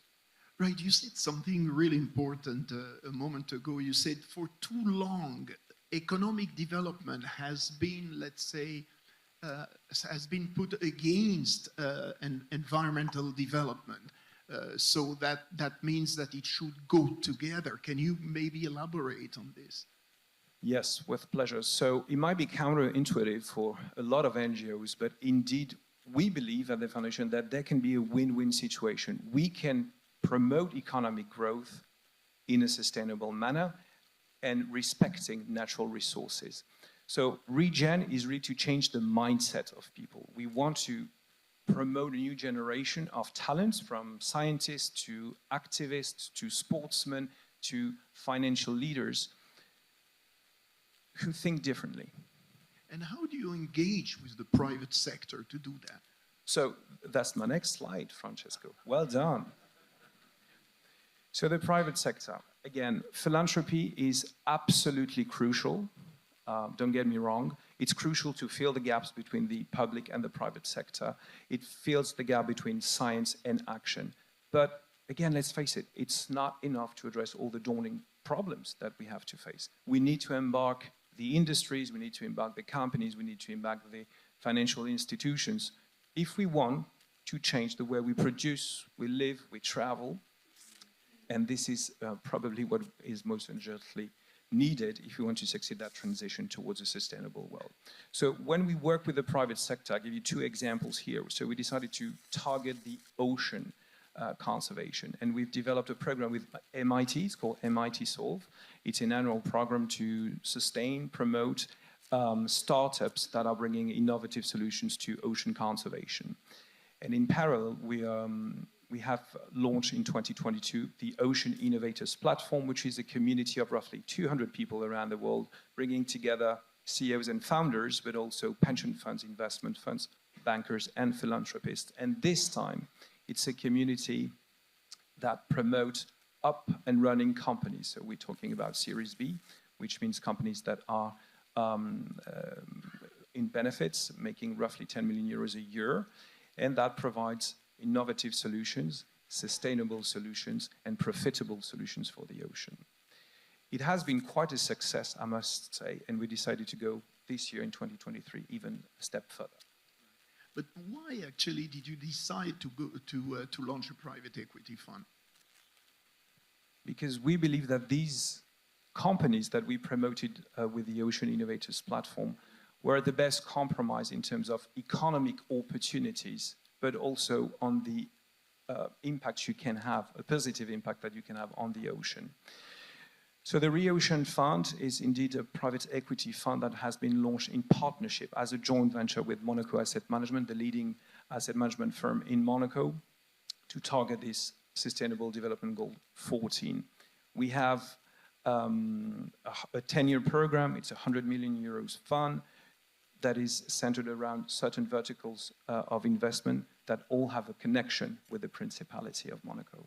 Right, you said something really important a moment ago. You said for too long, economic development has been, let's say, has been put against environmental development. So that means that it should go together. Can you maybe elaborate on this? Yes, with pleasure. So it might be counterintuitive for a lot of NGOs, but indeed, we believe at the Foundation that there can be a win-win situation. We can promote economic growth in a sustainable manner and respecting natural resources. So regen is really to change the mindset of people. We want to promote a new generation of talents, from scientists to activists to sportsmen to financial leaders who think differently. And how do you engage with the private sector to do that? So that's my next slide, Francesco. Well done. So the private sector, again, philanthropy is absolutely crucial. Don't get me wrong. It's crucial to fill the gaps between the public and the private sector. It fills the gap between science and action. But again, let's face it, it's not enough to address all the daunting problems that we have to face. We need to embark the industries, we need to embark the companies, we need to embark the financial institutions if we want to change the way we produce, we live, we travel. And this is probably what is most urgently needed if we want to succeed that transition towards a sustainable world. So when we work with the private sector, I'll give you two examples here. So we decided to target the ocean conservation, and we've developed a program with MIT. It's called MIT Solve. It's an annual program to sustain, promote startups that are bringing innovative solutions to ocean conservation. And in parallel, we have launched in 2022 the Ocean Innovators Platform, which is a community of roughly 200 people around the world, bringing together CEOs and founders, but also pension funds, investment funds, bankers, and philanthropists. And this time, it's a community that promotes up and running companies. So we're talking about Series B, which means companies that are in benefits, making roughly 10 million euros a year, and that provides innovative solutions, sustainable solutions, and profitable solutions for the ocean. It has been quite a success, I must say, and we decided to go this year in 2023 even a step further. But why actually did you decide to launch a private equity fund? Because we believe that these companies that we promoted with the Ocean Innovators Platform were the best compromise in terms of economic opportunities, but also on the impact you can have, a positive impact that you can have on the ocean. So the Re-Ocean Fund is indeed a private equity fund that has been launched in partnership as a joint venture with Monaco Asset Management, the leading asset management firm in Monaco, to target this Sustainable Development Goal 14. We have a 10-year program. It's a 100 million euros fund that is centered around certain verticals of investment that all have a connection with the Principality of Monaco.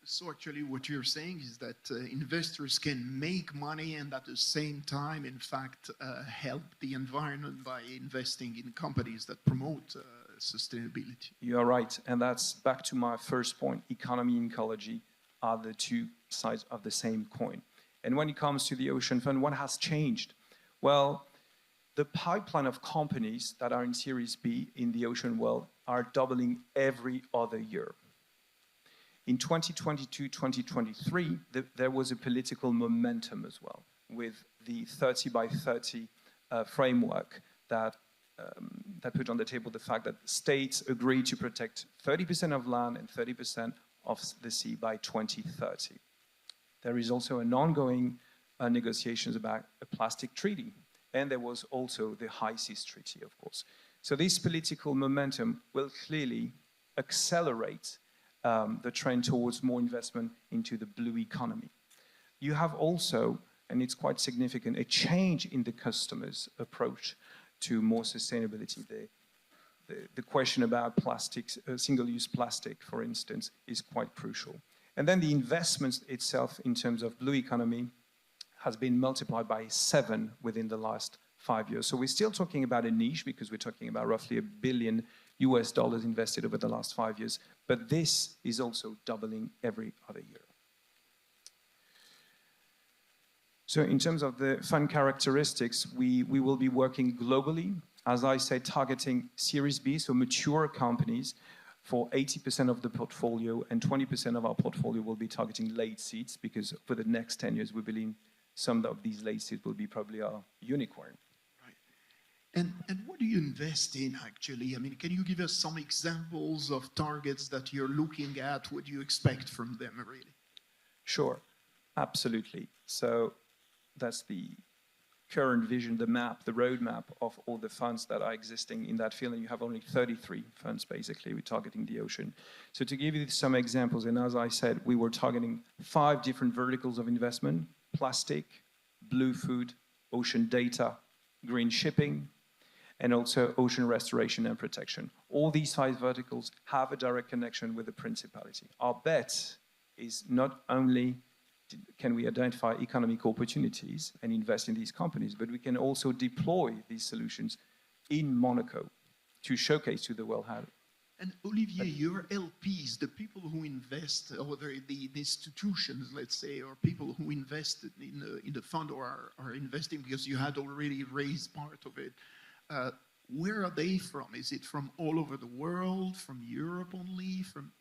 So actually what you're saying is that investors can make money and at the same time, in fact, help the environment by investing in companies that promote sustainability. You are right, and that's back to my first point. Economy and ecology are the two sides of the same coin. And when it comes to the Ocean Fund, what has changed? Well, the pipeline of companies that are in Series B in the ocean world are doubling every other year. In 2022, 2023, there was a political momentum as well with the 30 by 30 framework that put on the table the fact that states agreed to protect 30% of land and 30% of the sea by 2030. There is also an ongoing negotiations about a plastic treaty. And there was also the High Seas Treaty, of course. So this political momentum will clearly accelerate the trend towards more investment into the blue economy. You have also, and it's quite significant, a change in the customer's approach to more sustainability. The question about plastics, single-use plastic, for instance, is quite crucial. And then the investments itself in terms of blue economy has been multiplied by 7 within the last 5 years. So we're still talking about a niche because we're talking about roughly $1 billion invested over the last 5 years, but this is also doubling every other year. So in terms of the fund characteristics, we will be working globally, as I said, targeting Series B, so mature companies, for 80% of the portfolio, and 20% of our portfolio will be targeting late seeds, because for the next 10 years, we believe some of these late seeds will be probably our unicorn. Right. And what do you invest in, actually? I mean, can you give us some examples of targets that you're looking at? What do you expect from them, really? Sure, absolutely. So that's the current vision, the map, the roadmap of all the funds that are existing in that field, and you have only 33 funds, basically, we're targeting the ocean. So to give you some examples, and as I said, we were targeting 5 different verticals of investment: plastic, blue food, ocean data, green shipping, and also ocean restoration and protection. All these 5 verticals have a direct connection with the Principality. Our bet is not only can we identify economic opportunities and invest in these companies, but we can also deploy these solutions in Monaco to showcase to the world how. And Olivier, your LPs, the people who invest, or the institutions, let's say, or people who invested in the fund or are investing because you had already raised part of it, where are they from? Is it from all over the world, from Europe only, from?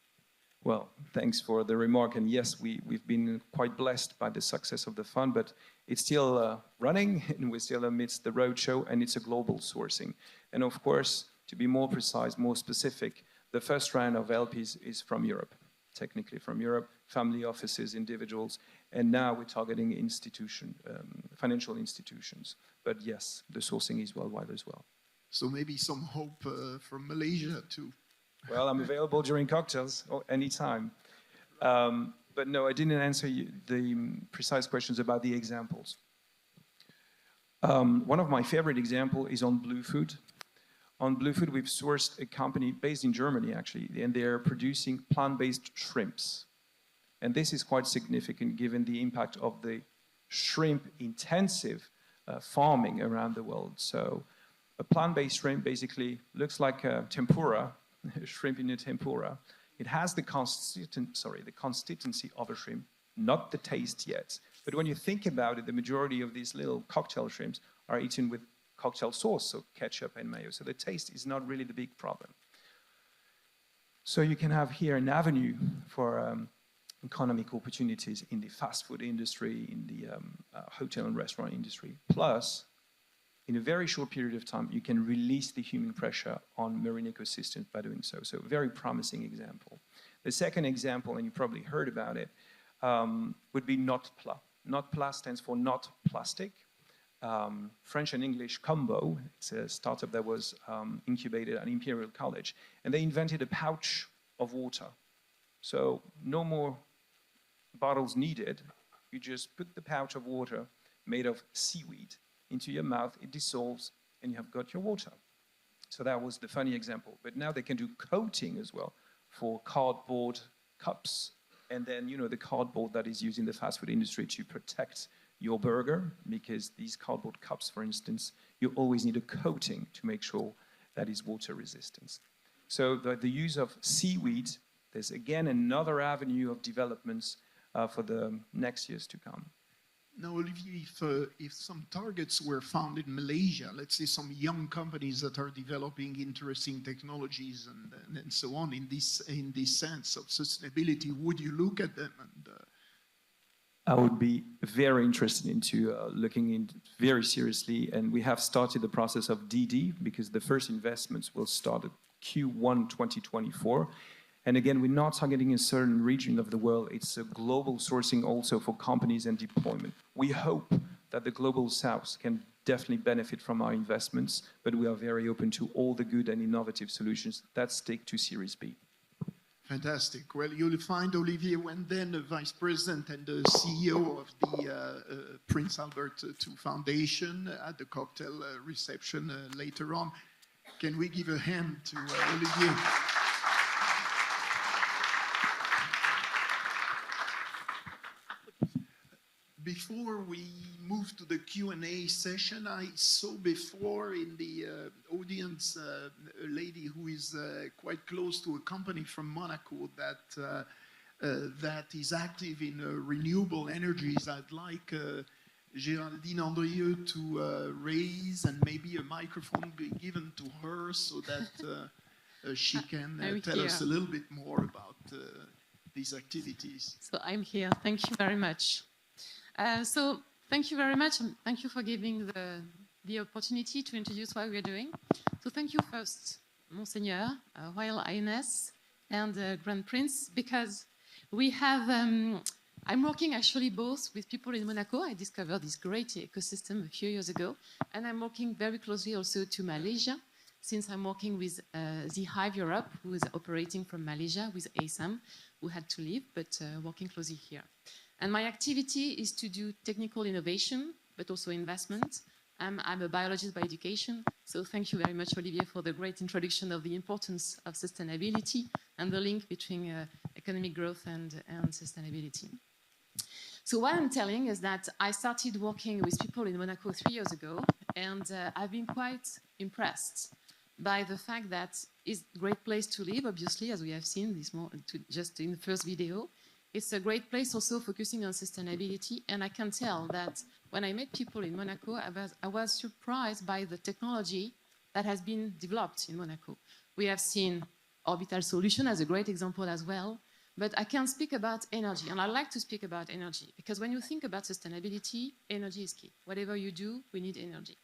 Well, thanks for the remark. And yes, we've been quite blessed by the success of the fund, but it's still running, and we're still amidst the roadshow, and it's a global sourcing. And of course, to be more precise, more specific, the first round of LPs is from Europe, technically from Europe, family offices, individuals, and now we're targeting financial institutions. But yes, the sourcing is worldwide as well. So maybe some hope from Malaysia too. Well, I'm available during cocktails or anytime. But no, I didn't answer the precise questions about the examples. One of my favorite examples is on blue food. On blue food, we've sourced a company based in Germany, actually, and they're producing plant-based shrimps. And this is quite significant given the impact of the shrimp-intensive farming around the world. So a plant-based shrimp basically looks like a tempura, shrimp in a tempura. It has the consistency of a shrimp, not the taste yet. But when you think about it, the majority of these little cocktail shrimps are eaten with cocktail sauce, so ketchup and mayo. So the taste is not really the big problem. So you can have here an avenue for economic opportunities in the fast food industry, in the hotel and restaurant industry. Plus, in a very short period of time, you can release the human pressure on marine ecosystems by doing so. So a very promising example. The second example, and you probably heard about it, would be NotPla. NotPla stands for not plastic. French and English combo. It's a startup that was incubated at Imperial College. And they invented a pouch of water. So no more bottles needed. You just put the pouch of water made of seaweed into your mouth, it dissolves, and you have got your water. So that was the funny example. But now they can do coating as well for cardboard cups. And then, you know, the cardboard that is used in the fast food industry to protect your burger, because these cardboard cups, for instance, you always need a coating to make sure that is water resistant. So the use of seaweed, there's again another avenue of developments for the next years to come. Now, Olivier, if some targets were found in Malaysia, let's say some young companies that are developing interesting technologies and so on in this sense of sustainability, would you look at them? And, I would be very interested into looking into very seriously, and we have started the process of DD because the first investments will start at Q1 2024. And again, we're not targeting a certain region of the world. It's a global sourcing also for companies and deployment. We hope that the global south can definitely benefit from our investments, but we are very open to all the good and innovative solutions that stick to Series B. Fantastic. Well, you'll find Olivier Wenden, the Vice President and the CEO of the Prince Albert II Foundation at the cocktail reception later on. Can we give a hand to Olivier? Before we move to the Q&A session, I saw before in the audience a lady who is quite close to a company from Monaco that is active in renewable energies. I'd like Géraldine Andrieux to raise and maybe a microphone be given to her so that she can tell us a little bit more about these activities. So I'm here. Thank you very much. So thank you very much, and thank you for giving the opportunity to introduce what we're doing. So thank you first, Monseigneur, Royal Highness, and Grand Prince, because we have, I'm working actually both with people in Monaco. I discovered this great ecosystem a few years ago, and I'm working very closely also to Malaysia, since I'm working with the Hive Europe, who is operating from Malaysia with ASAM, who had to leave, but working closely here. And my activity is to do technical innovation, but also investment. I'm a biologist by education, so thank you very much, Olivier, for the great introduction of the importance of sustainability and the link between economic growth and sustainability. So what I'm telling is that I started working with people in Monaco 3 years ago, and I've been quite impressed by the fact that it's a great place to live, obviously, as we have seen just in the first video. It's a great place also focusing on sustainability, and I can tell that when I met people in Monaco, I was surprised by the technology that has been developed in Monaco. We have seen orbital solution as a great example as well, but I can speak about energy, and I like to speak about energy, because when you think about sustainability, energy is key. Whatever you do, we need energy.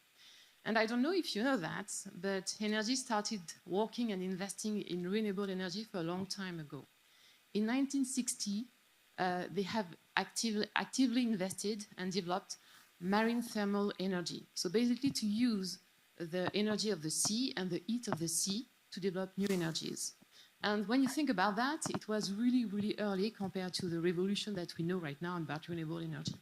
And I don't know if you know that, but energy started working and investing in renewable energy for a long time ago. In 1960, they have actively invested and developed marine thermal energy. So basically to use the energy of the sea and the heat of the sea to develop new energies. And when you think about that, it was really, really early compared to the revolution that we know right now about renewable energy.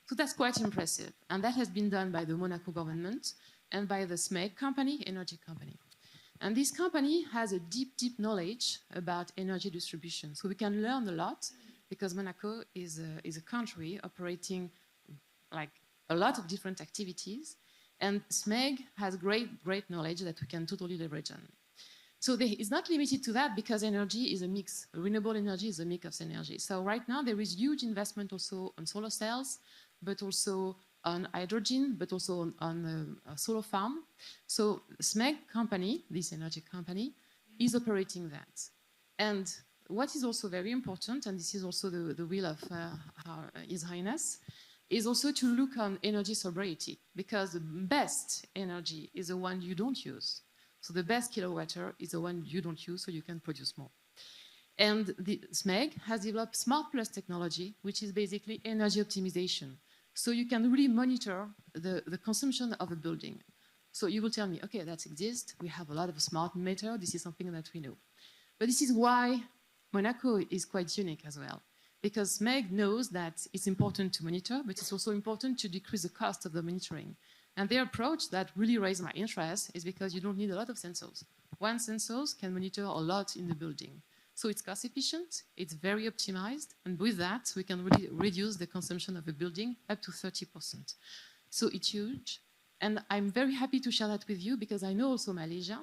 So that's quite impressive. And that has been done by the Monaco government and by the SMEG company, energy company. And this company has a deep, deep knowledge about energy distribution. So we can learn a lot, because Monaco is a country operating like a lot of different activities. And SMEG has great, great knowledge that we can totally leverage on. So it's not limited to that, because energy is a mix. Renewable energy is a mix of energy. So right now there is huge investment also on solar cells, but also on hydrogen, but also on a solar farm. So SMEG company, this energy company, is operating that. And what is also very important, and this is also the will of His Highness, is also to look on energy sobriety, because the best energy is the one you don't use. So the best kilowatt hour is the one you don't use, so you can produce more. And the SMEG has developed Smart Plus technology, which is basically energy optimization. So you can really monitor the consumption of a building. So you will tell me, okay, that exists. We have a lot of smart meter. This is something that we know. But this is why Monaco is quite unique as well, because SMEG knows that it's important to monitor, but it's also important to decrease the cost of the monitoring. And their approach that really raised my interest is because you don't need a lot of sensors. One sensor can monitor a lot in the building. So it's cost efficient, it's very optimized, and with that, we can really reduce the consumption of a building up to 30%. So it's huge, and I'm very happy to share that with you, because I know also Malaysia,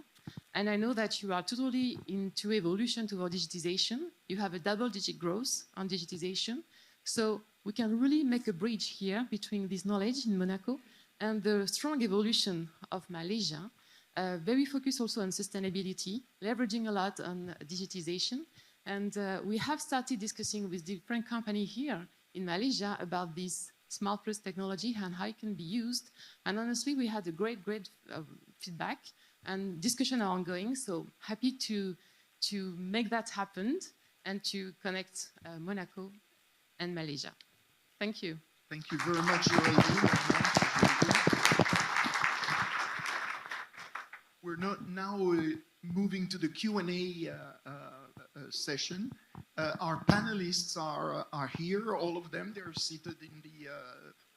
and I know that you are totally into evolution toward digitization. You have a double-digit growth on digitization. So we can really make a bridge here between this knowledge in Monaco and the strong evolution of Malaysia, very focused also on sustainability, leveraging a lot on digitization. And we have started discussing with different companies here in Malaysia about this smart plus technology and how it can be used. And honestly, we had a great feedback, and discussions are ongoing. So happy to make that happen and to connect Monaco and Malaysia. Thank you. Thank you very much, Geraldine. We're now moving to the Q&A session. Our panelists are here, all of them. They're seated in the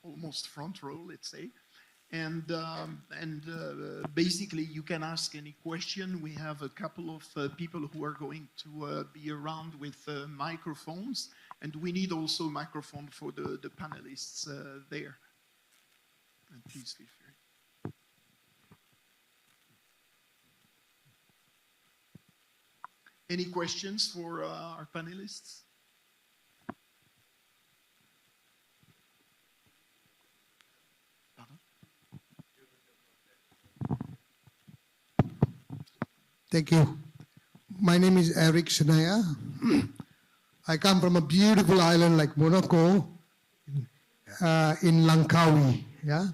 almost front row, let's say. And basically, you can ask any question. We have a couple of people who are going to be around with microphones. And we need also a microphone for the panelists there. And please feel free. Any questions for our panelists? Thank you. My name is Eric Shania. I come from a beautiful island like Monaco in Langkawi. Yeah?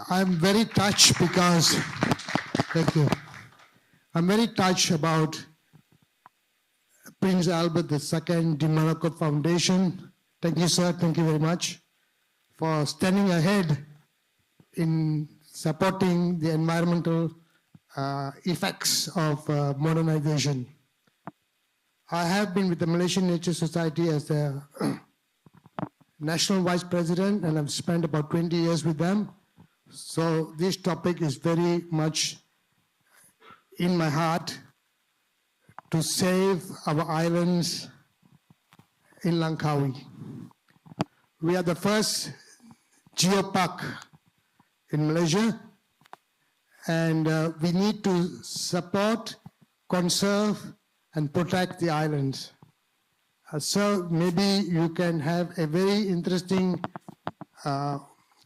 I'm very touched because, thank you. I'm very touched about Prince Albert II, the Monaco Foundation. Thank you, sir. Thank you very much for standing ahead in supporting the environmental effects of modernization. I have been with the Malaysian Nature Society as the national vice president, and I've spent about 20 years with them. So this topic is very much in my heart to save our islands in Langkawi. We are the first geopark in Malaysia, and we need to support, conserve, and protect the islands. So maybe you can have a very interesting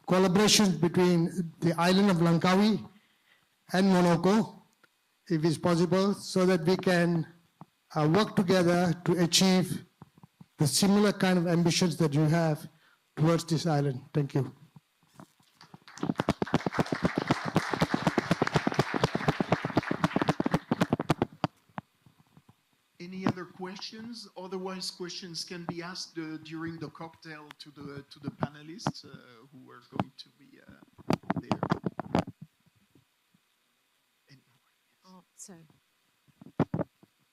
collaboration between the island of Langkawi and Monaco, if it's possible, so that we can work together to achieve the similar kind of ambitions that you have towards this island. Thank you. Any other questions? Otherwise, questions can be asked during the cocktail to the panelists who are going to be there.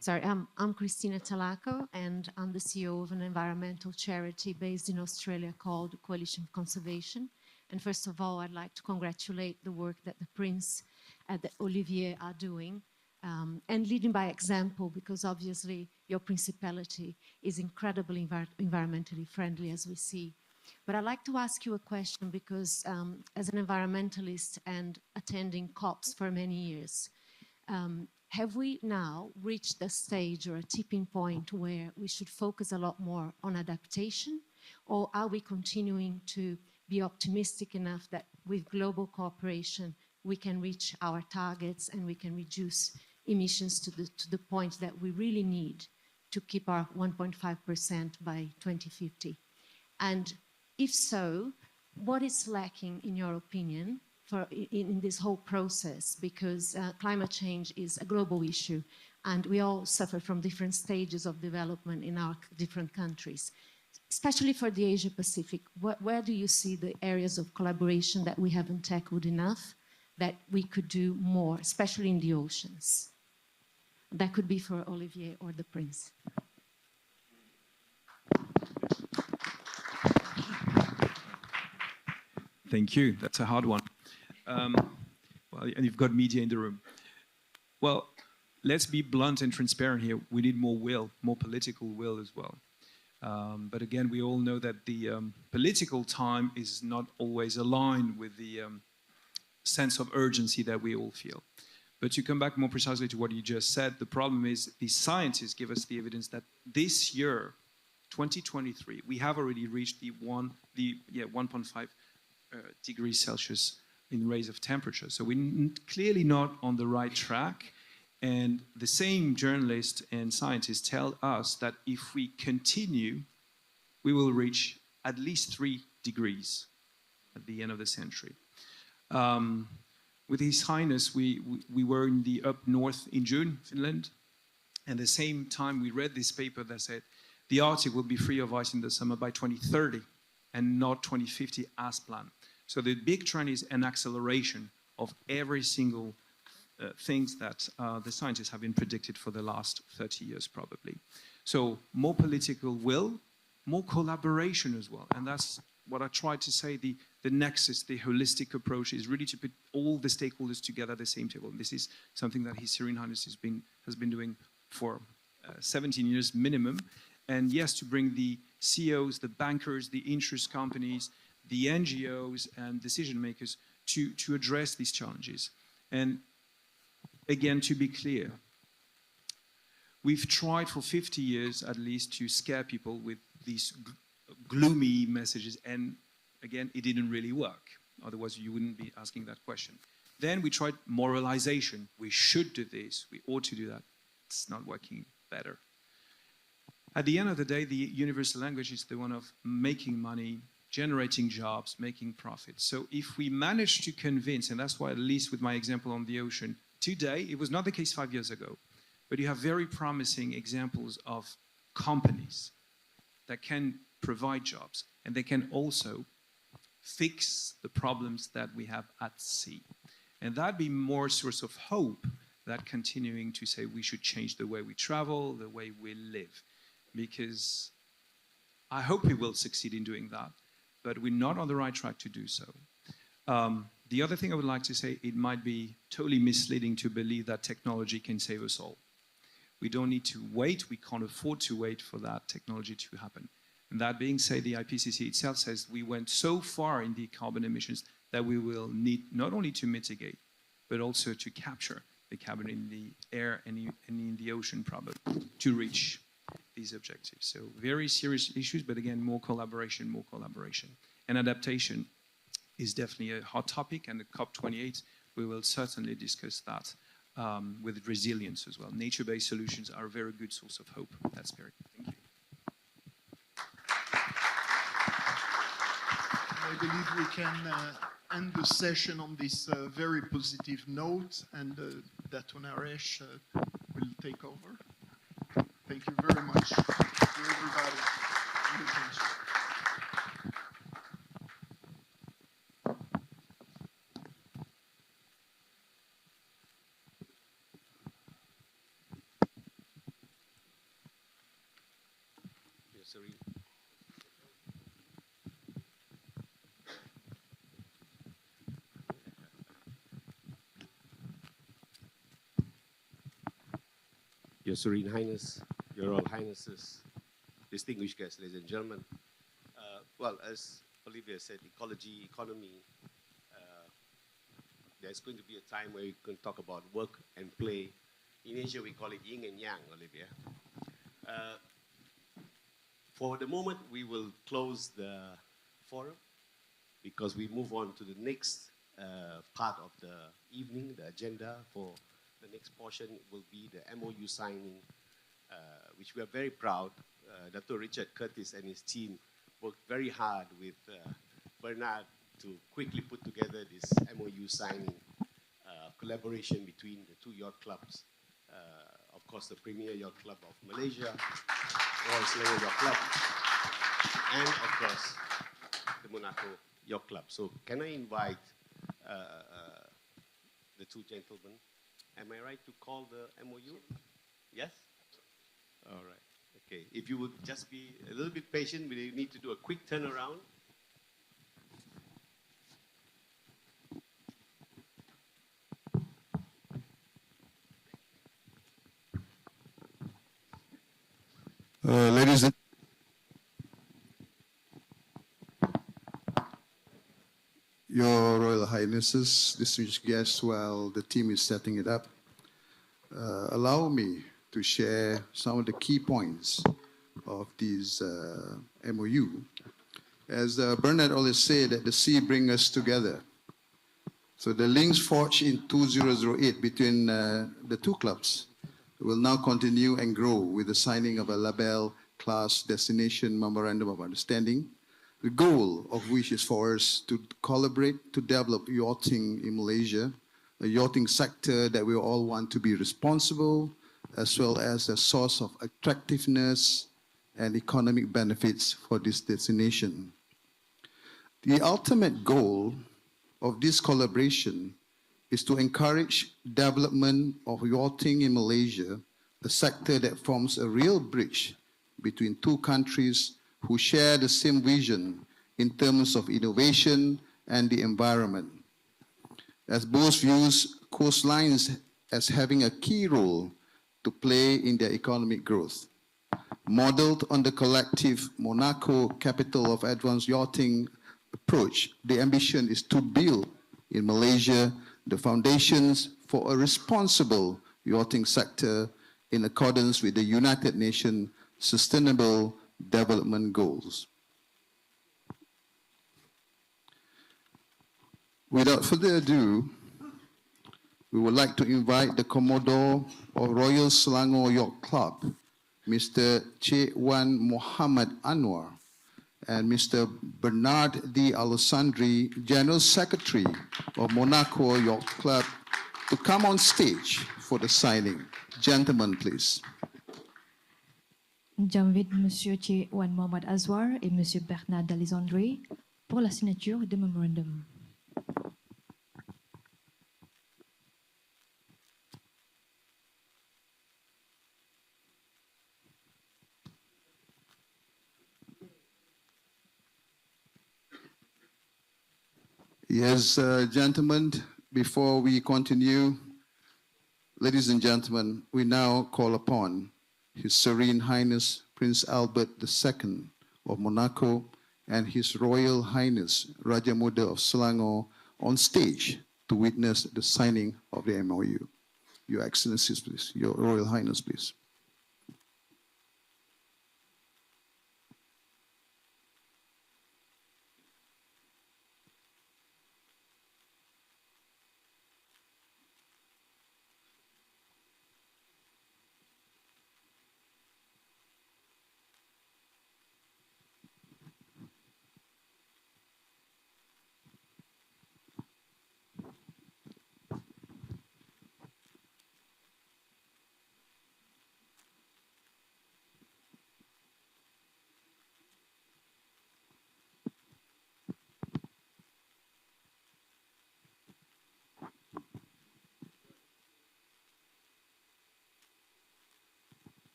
Sorry, I'm Christina Talaco, and I'm the CEO of an environmental charity based in Australia called Coalition for Conservation. And first of all, I'd like to congratulate the work that the Prince and the Olivier are doing, and leading by example, because obviously your Principality is incredibly environmentally friendly, as we see. But I'd like to ask you a question, because as an environmentalist and attending COPs for many years, have we now reached the stage or a tipping point where we should focus a lot more on adaptation? Or are we continuing to be optimistic enough that with global cooperation, we can reach our targets and we can reduce emissions to the point that we really need to keep our 1.5% by 2050? And if so, what is lacking, in your opinion, in this whole process? Because climate change is a global issue, and we all suffer from different stages of development in our different countries. Especially for the Asia Pacific, where do you see the areas of collaboration that we haven't tackled enough, that we could do more, especially in the oceans? That could be for Olivier or the Prince. Thank you. That's a hard one. Well, and you've got media in the room. Well, let's be blunt and transparent here. We need more will, more political will as well. But again, we all know that the political time is not always aligned with the sense of urgency that we all feel. But to come back more precisely to what you just said, the problem is the scientists give us the evidence that this year, 2023, we have already reached the 1.5 degrees Celsius in rise of temperature. So we're clearly not on the right track. And the same journalists and scientists tell us that if we continue, we will reach at least 3 degrees at the end of the century. With His Highness, we were in the up north in June, Finland, and at the same time we read this paper that said the Arctic will be free of ice in the summer by 2030 and not 2050 as planned. So the big trend is an acceleration of every single things that the scientists have been predicted for the last 30 years probably. So more political will, more collaboration as well. And that's what I tried to say, the nexus, the holistic approach is really to put all the stakeholders together at the same table. And this is something that His Serene Highness has been doing for 17 years minimum. And yes, to bring the CEOs, the bankers, the insurance companies, the NGOs and decision makers to address these challenges. And again, to be clear, we've tried for 50 years at least to scare people with these gloomy messages, and again, it didn't really work. Otherwise, you wouldn't be asking that question. Then we tried moralization. We should do this. We ought to do that. It's not working better. At the end of the day, the universal language is the one of making money, generating jobs, making profits. So if we manage to convince, and that's why at least with my example on the ocean, today, it was not the case 5 years ago, but you have very promising examples of companies that can provide jobs, and they can also fix the problems that we have at sea. And that'd be more source of hope than continuing to say we should change the way we travel, the way we live. Because I hope we will succeed in doing that, but we're not on the right track to do so. The other thing I would like to say, it might be totally misleading to believe that technology can save us all. We don't need to wait, we can't afford to wait for that technology to happen. And that being said, the IPCC itself says we went so far in the carbon emissions that we will need not only to mitigate, but also to capture the carbon in the air and in the ocean probably to reach these objectives. So very serious issues, but again, more collaboration. And adaptation is definitely a hot topic, and the COP28, we will certainly discuss that with resilience as well. Nature-based solutions are a very good source of hope in that spirit. Thank you. I believe we can end the session on this very positive note, and Dato' Naresh will take over. Thank you very much to everybody. Serene. Your Serene Highness, Your Royal Highnesses, distinguished guests, ladies and gentlemen. Well, as Olivia said, ecology, economy, there's going to be a time where we can talk about work and play. In Asia, we call it yin and yang, Olivia. For the moment, we will close the forum because we move on to the next part of the evening. The agenda for the next portion will be the MOU signing, which we are very proud. Dr. Richard Curtis and his team worked very hard with Bernard to quickly put together this MOU signing collaboration between the two yacht clubs. Of course, the Premier Yacht Club of Malaysia, Royal Selangor Yacht Club, and of course, the Monaco Yacht Club. So can I invite the two gentlemen? Am I right to call the MOU? Yes? All right. Okay. If you would just be a little bit patient, we need to do a quick turnaround. Ladies and Your Royal Highnesses, distinguished guests, while the team is setting it up, allow me to share some of the key points of this MOU. As Bernard always said, that the sea brings us together. So the links forged in 2008 between the two clubs will now continue and grow with the signing of a label class destination memorandum of understanding, the goal of which is for us to collaborate to develop yachting in Malaysia, a yachting sector that we all want to be responsible, as well as a source of attractiveness and economic benefits for this destination. The ultimate goal of this collaboration is to encourage development of yachting in Malaysia, a sector that forms a real bridge between two countries who share the same vision in terms of innovation and the environment. As both views coastlines as having a key role to play in their economic growth. Modeled on the collective Monaco Capital of Advanced Yachting approach, the ambition is to build in Malaysia the foundations for a responsible yachting sector in accordance with the United Nations Sustainable Development Goals. Without further ado, we would like to invite the Commodore of Royal Selangor Yacht Club, Mr. Cik Wan Muhammad Anwar, and Mr. Bernard D. Alessandri, General Secretary of Monaco Yacht Club, to come on stage for the signing. Gentlemen, please. J'invite Monsieur Cik Wan Muhammad Azwar et Monsieur Bernard d'Alessandri pour la signature du memorandum. Yes, gentlemen, before we continue, ladies and gentlemen, we now call upon His Serene Highness Prince Albert II of Monaco and His Royal Highness Raja Muda of Selangor on stage to witness the signing of the MOU. Your Excellencies, please. Your Royal Highness, please.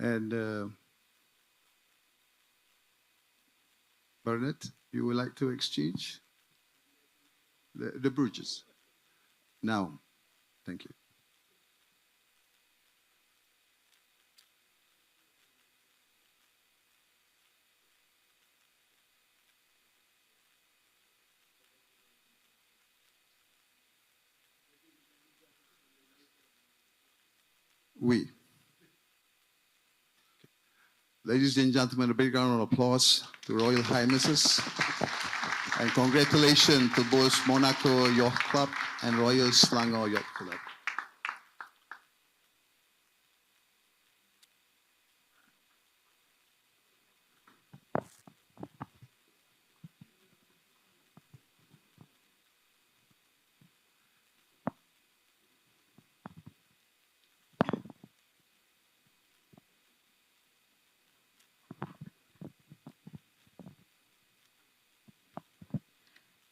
And Bernard, you would like to exchange the brooches? Now, thank you. We. Ladies and gentlemen, a big round of applause to Royal Highnesses. And congratulations to both Monaco Yacht Club and Royal Selangor Yacht Club.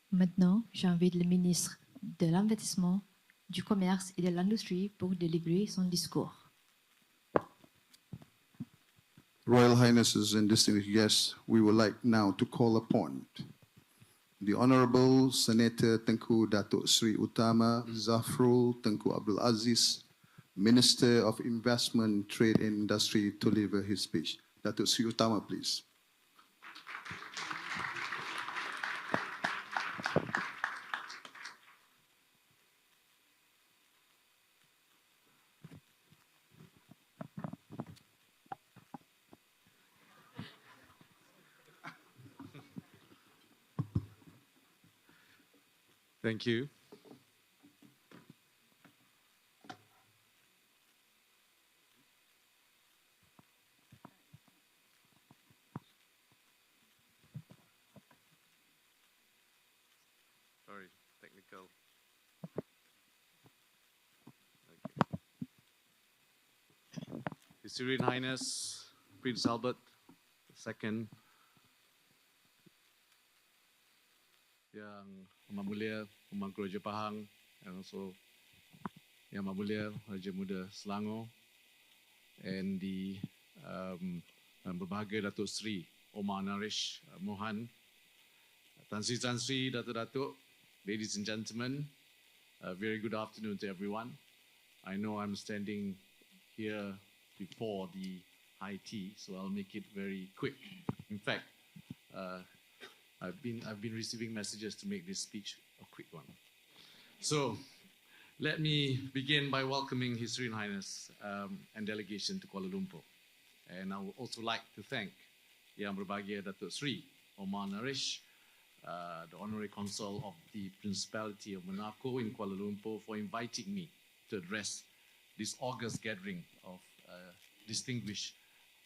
Maintenant, j'invite le ministre de l'Investissement, du Commerce et de l'Industrie pour délivrer son discours. Royal Highnesses and distinguished guests, we would like now to call upon the Honorable Senator Tengku Datuk Sri Utama Zafrul Tengku Abdul Aziz, Minister of Investment, Trade and Industry, to deliver his speech. Datuk Sri Utama, please. Thank you. Sorry, technical. Okay. His Serene Highness Prince Albert II, Yang Amat Mulia Pemangku Raja Pahang, and also Yang Amat Mulia Raja Muda Selangor, and the Berbahagia Datuk Sri Omar Narish Mohan, Tan Sri Datuk, ladies and gentlemen, a very good afternoon to everyone. I know I'm standing here before the high tea, so I'll make it very quick. In fact, I've been receiving messages to make this speech a quick one. So let me begin by welcoming His Serene Highness and delegation to Kuala Lumpur. And I would also like to thank Yang Berbahagia Datuk Sri Omar Narish, the Honorary Consul of the Principality of Monaco in Kuala Lumpur, for inviting me to address this august gathering of distinguished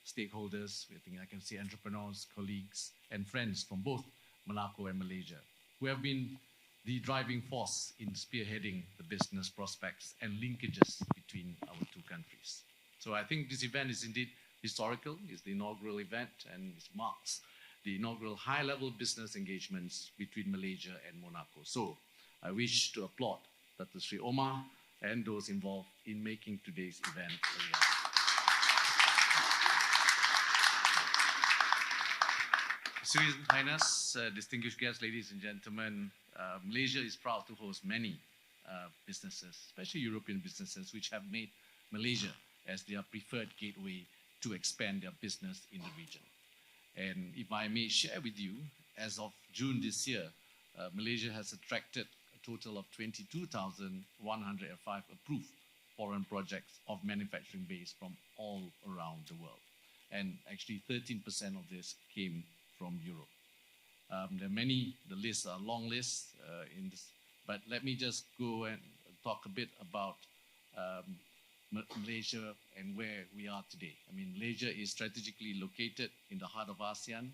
stakeholders. I think I can say entrepreneurs, colleagues, and friends from both Monaco and Malaysia, who have been the driving force in spearheading the business prospects and linkages between our two countries. So I think this event is indeed historical. It's the inaugural event, and it marks the inaugural high-level business engagements between Malaysia and Monaco. So I wish to applaud Dr. Sri Omar and those involved in making today's event a reality. Serene Highness, distinguished guests, ladies and gentlemen, Malaysia is proud to host many businesses, especially European businesses, which have made Malaysia as their preferred gateway to expand their business in the region. And if I may share with you, as of June this year, Malaysia has attracted a total of 22,105 approved foreign projects of manufacturing base from all around the world. And actually 13% of this came from Europe. There are many, the lists are long lists in this, but let me just go and talk a bit about Malaysia and where we are today. I mean, Malaysia is strategically located in the heart of ASEAN,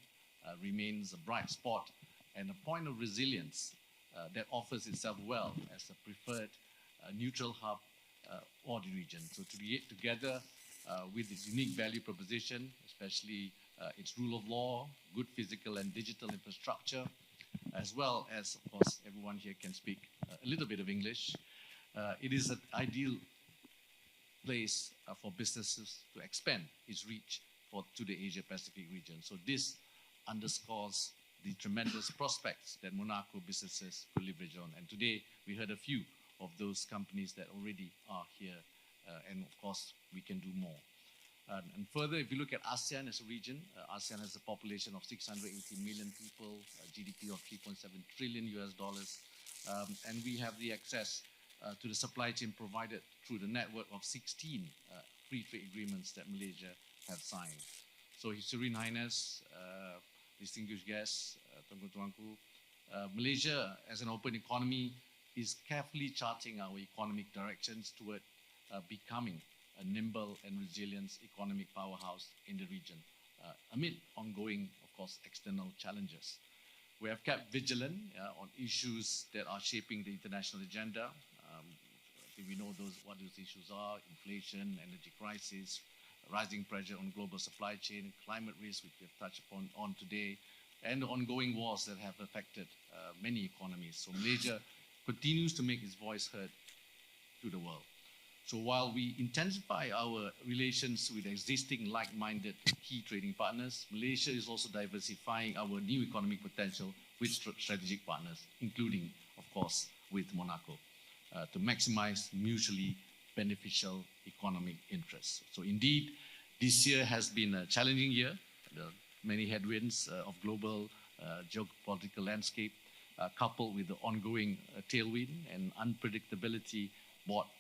remains a bright spot and a point of resilience that offers itself well as a preferred neutral hub for the region. So to be together with its unique value proposition, especially its rule of law, good physical and digital infrastructure, as well as, of course, everyone here can speak a little bit of English. It is an ideal place for businesses to expand its reach to the Asia-Pacific region. So this underscores the tremendous prospects that Monaco businesses could leverage on. And today, we heard a few of those companies that already are here, and of course, we can do more. And further, if you look at ASEAN as a region, ASEAN has a population of 680 million people, a GDP of $3.7 trillion US, and we have the access to the supply chain provided through the network of 16 free trade agreements that Malaysia have signed. So His Serene Highness, distinguished guests, Tuanku, Malaysia as an open economy is carefully charting our economic directions toward becoming a nimble and resilient economic powerhouse in the region, amid ongoing, of course, external challenges. We have kept vigilant on issues that are shaping the international agenda. I think we know what those issues are: inflation, energy crisis, rising pressure on global supply chain, climate risk, which we have touched upon today, and the ongoing wars that have affected many economies. So Malaysia continues to make its voice heard to the world. So while we intensify our relations with existing like-minded key trading partners, Malaysia is also diversifying our new economic potential with strategic partners, including, of course, with Monaco, to maximize mutually beneficial economic interests. So indeed, this year has been a challenging year. There are many headwinds of global geopolitical landscape, coupled with the ongoing tailwind and unpredictability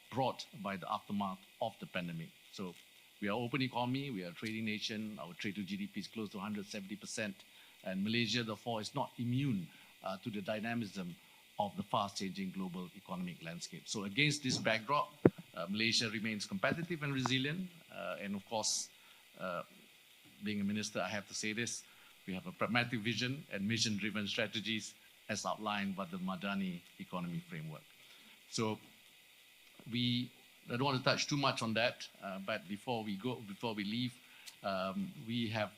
brought by the aftermath of the pandemic. So we are an open economy, we are a trading nation, our trade to GDP is close to 170%, and Malaysia, therefore, is not immune to the dynamism of the fast-changing global economic landscape. So against this backdrop, Malaysia remains competitive and resilient, and of course, being a minister, I have to say this, we have a pragmatic vision and mission-driven strategies as outlined by the Madani economy framework. So I don't want to touch too much on that, but before we leave, we have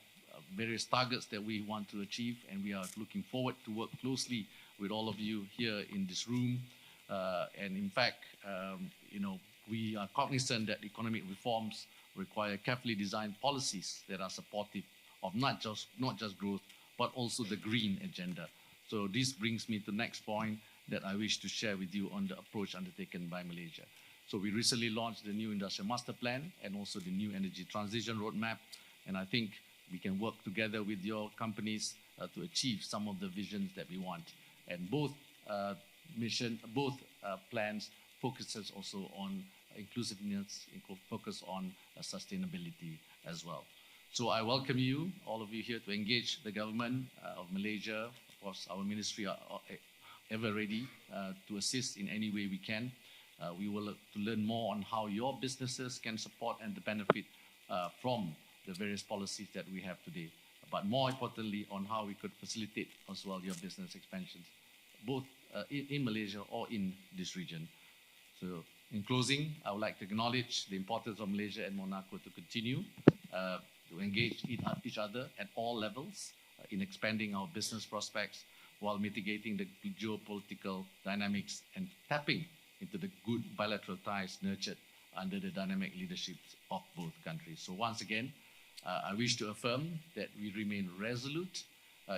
various targets that we want to achieve, and we are looking forward to work closely with all of you here in this room. And in fact, we are cognizant that economic reforms require carefully designed policies that are supportive of not just growth, but also the green agenda. So this brings me to the next point that I wish to share with you on the approach undertaken by Malaysia. So we recently launched the new industrial master plan and also the new energy transition roadmap. And I think we can work together with your companies to achieve some of the visions that we want. And both plans focuses also on inclusiveness, focus on sustainability as well. So I welcome you, all of you here, to engage the government of Malaysia. Of course, our ministry are ever ready to assist in any way we can. We will look to learn more on how your businesses can support and benefit from the various policies that we have today, but more importantly, on how we could facilitate as well your business expansions, both in Malaysia or in this region. So in closing, I would like to acknowledge the importance of Malaysia and Monaco to continue to engage each other at all levels in expanding our business prospects while mitigating the geopolitical dynamics and tapping into the good bilateral ties nurtured under the dynamic leaderships of both countries. So once again, I wish to affirm that we remain resolute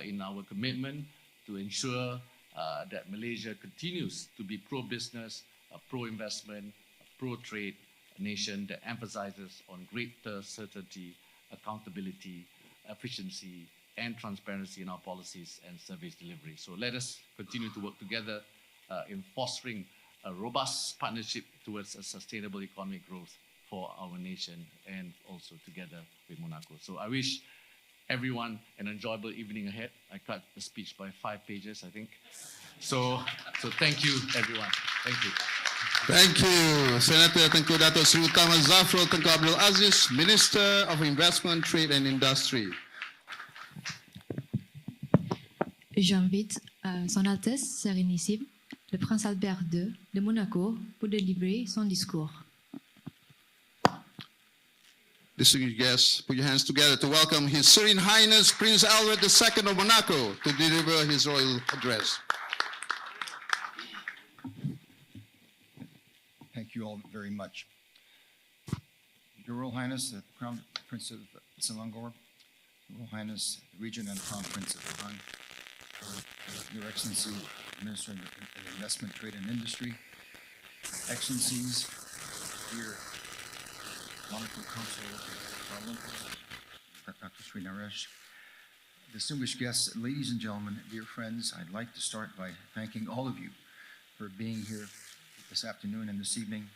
in our commitment to ensure that Malaysia continues to be pro-business, pro-investment, pro-trade nation that emphasizes on greater certainty, accountability, efficiency, and transparency in our policies and service delivery. So let us continue to work together in fostering a robust partnership towards a sustainable economic growth for our nation and also together with Monaco. So I wish everyone an enjoyable evening ahead. I cut the speech by 5 pages, I think. So thank you, everyone. Thank you. Thank you, Senator Tengku Datuk Seri Utama Zafrul Tengku Abdul Aziz, Minister of Investment, Trade and Industry. J'invite Son Altesse Sérénissime, le Prince Albert II de Monaco, pour délivrer son discours. Distinguished guests, put your hands together to welcome His Serene Highness Prince Albert II of Monaco to deliver his royal address. Thank you all very much. Your Royal Highness, the Crown Prince of Selangor, Your Royal Highness, the Regent and Crown Prince of Pahang, Your Excellency, Minister of Investment, Trade and Industry, Excellencies, dear Monaco Consul Kuala Lumpur, Dr. Sri Naresh, distinguished guests, ladies and gentlemen, dear friends, I'd like to start by thanking all of you for being here this afternoon and this evening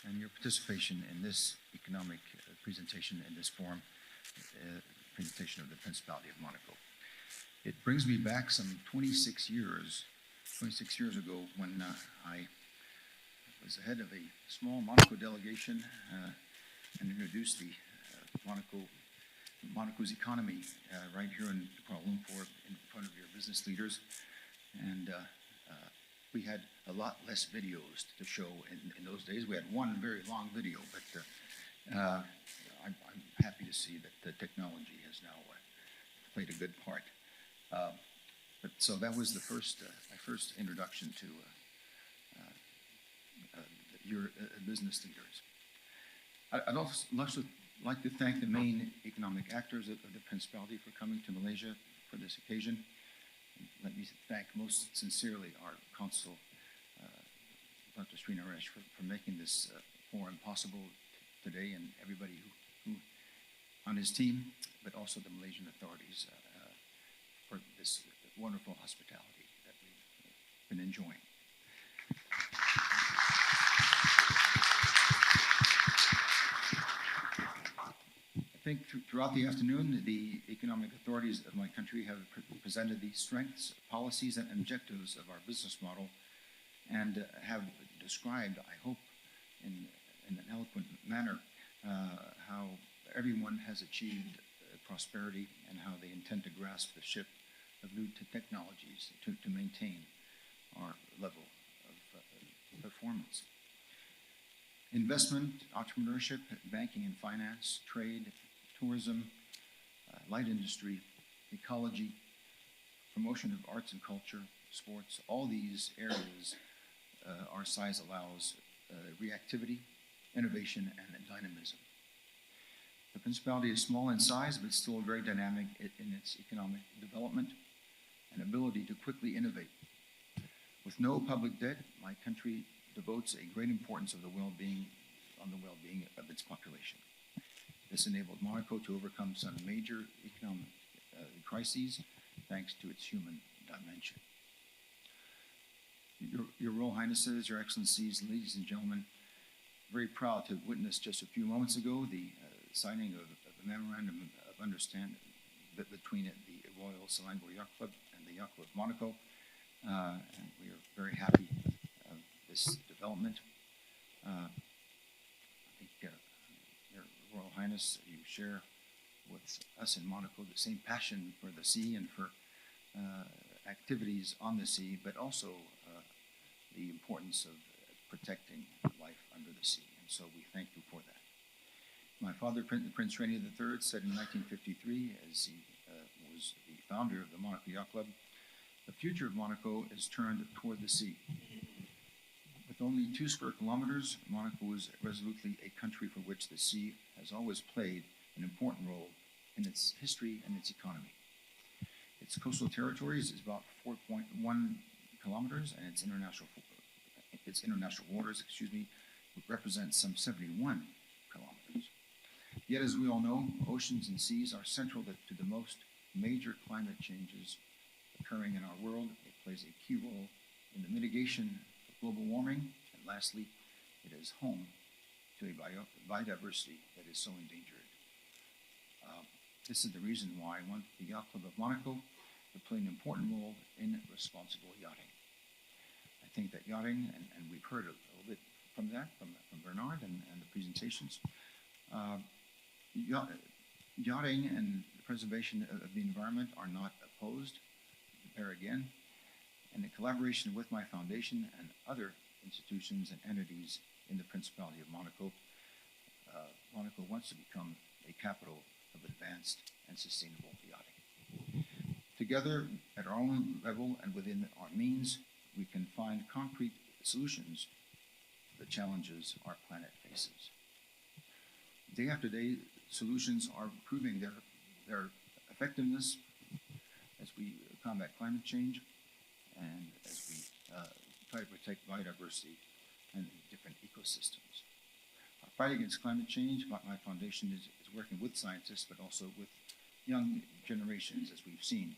and your participation in this economic presentation in this forum, presentation of the Principality of Monaco. It brings me back some 26 years ago when I was the head of a small Monaco delegation and introduced the Monaco's economy right here in Kuala Lumpur in front of your business leaders. And we had a lot less videos to show in those days. We had one very long video, but I'm happy to see that the technology has now played a good part. So that was my first introduction to your business leaders. I'd also like to thank the main economic actors of the Principality for coming to Malaysia for this occasion. Let me thank most sincerely our Consul, Dr. Serene for making this forum possible today, and everybody who on his team, but also the Malaysian authorities for this wonderful hospitality that we've been enjoying. I think throughout the afternoon, the economic authorities of my country have presented the strengths, policies, and objectives of our business model, and have described, I hope, in an eloquent manner, how everyone has achieved prosperity and how they intend to grasp the ship of new technologies to maintain our level of performance. Investment, entrepreneurship, banking and finance, trade, tourism, light industry, ecology, promotion of arts and culture, sports, all these areas our size allows reactivity, innovation, and dynamism. The Principality is small in size, but still very dynamic in its economic development and ability to quickly innovate. With no public debt, my country devotes a great importance of the well-being of its population. This enabled Monaco to overcome some major economic crises thanks to its human dimension. Your Royal Highnesses, Your Excellencies, ladies and gentlemen, very proud to witness just a few moments ago the signing of a memorandum of understanding between the Royal Selangor Yacht Club and the Yacht Club of Monaco. And we are very happy of this development. I think Your Royal Highness, you share with us in Monaco the same passion for the sea and for activities on the sea, but also the importance of protecting life under the sea. And so we thank you for that. My father, Prince Rainier III, said in 1953, as he was the founder of the Monaco Yacht Club, the future of Monaco is turned toward the sea. With only 2 square kilometers, Monaco is resolutely a country for which the sea has always played an important role in its history and its economy. Its coastal territories is about 4.1 kilometers, and its international waters, represent some 71 kilometers. Yet, as we all know, oceans and seas are central to the most major climate changes occurring in our world. It plays a key role in the mitigation of global warming, and lastly, it is home to a biodiversity that is so endangered. This is the reason why I want the Yacht Club of Monaco to play an important role in responsible yachting. I think that yachting, and we've heard a little bit from Bernard and the presentations, yachting and the preservation of the environment are not opposed, there again, and in collaboration with my foundation and other institutions and entities in the Principality of Monaco, Monaco wants to become a capital of advanced and sustainable yachting. Together, at our own level and within our means, we can find concrete solutions to the challenges our planet faces. Day after day, solutions are proving their effectiveness as we combat climate change and as we try to protect biodiversity and different ecosystems. Our fight against climate change, my foundation is working with scientists, but also with young generations, as we've seen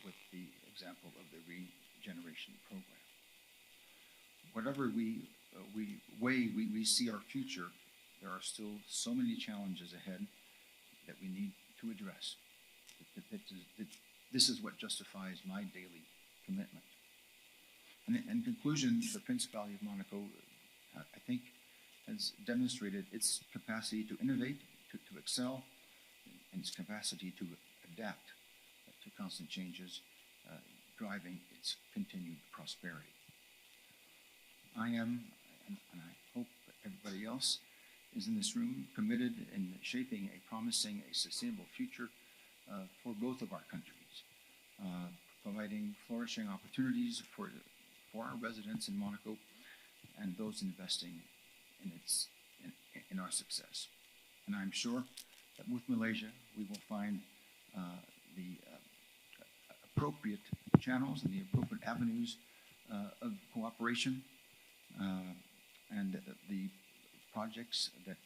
with the example of the regeneration program. Whatever we way we see our future, there are still so many challenges ahead that we need to address. This is what justifies my daily commitment. And in conclusion, the Principality of Monaco, I think, has demonstrated its capacity to innovate, to excel, and its capacity to adapt to constant changes, driving its continued prosperity. I am, and I hope everybody else is in this room, committed in shaping a promising, a sustainable future for both of our countries, providing flourishing opportunities for our residents in Monaco and those investing in our success. And I'm sure that with Malaysia, we will find the appropriate channels and the appropriate avenues of cooperation and the projects that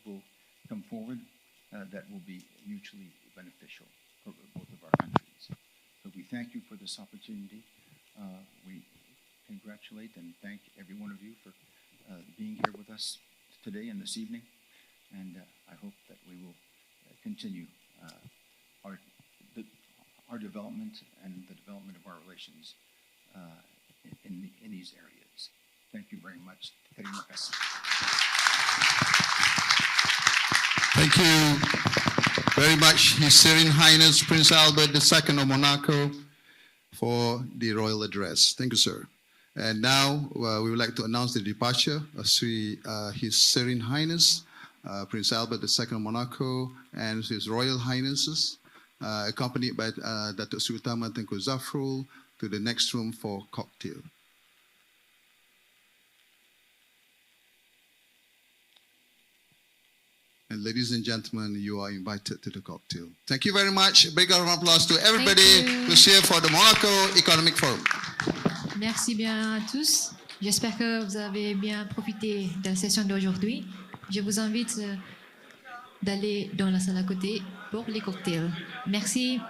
will come forward that will be mutually beneficial for both of our countries. So we thank you for this opportunity. We congratulate and thank every one of you for being here with us today and this evening. And I hope that we will continue our development and the development of our relations in these areas. Thank you very much. Terima kasih. Thank you very much, His Serene Highness Prince Albert II of Monaco, for the royal address. Thank you, sir. And now we would like to announce the departure of His Serene Highness Prince Albert II of Monaco and His Royal Highnesses, accompanied by Datuk Seri Utama Tengku Zafrul, to the next room for cocktail. And ladies and gentlemen, you are invited to the cocktail. Thank you very much. Big round of applause to everybody who's here for the Monaco Economic Forum. Merci bien à tous. J'espère que vous avez bien profité de la session d'aujourd'hui. Je vous invite d'aller dans la salle à côté pour les cocktails. Merci.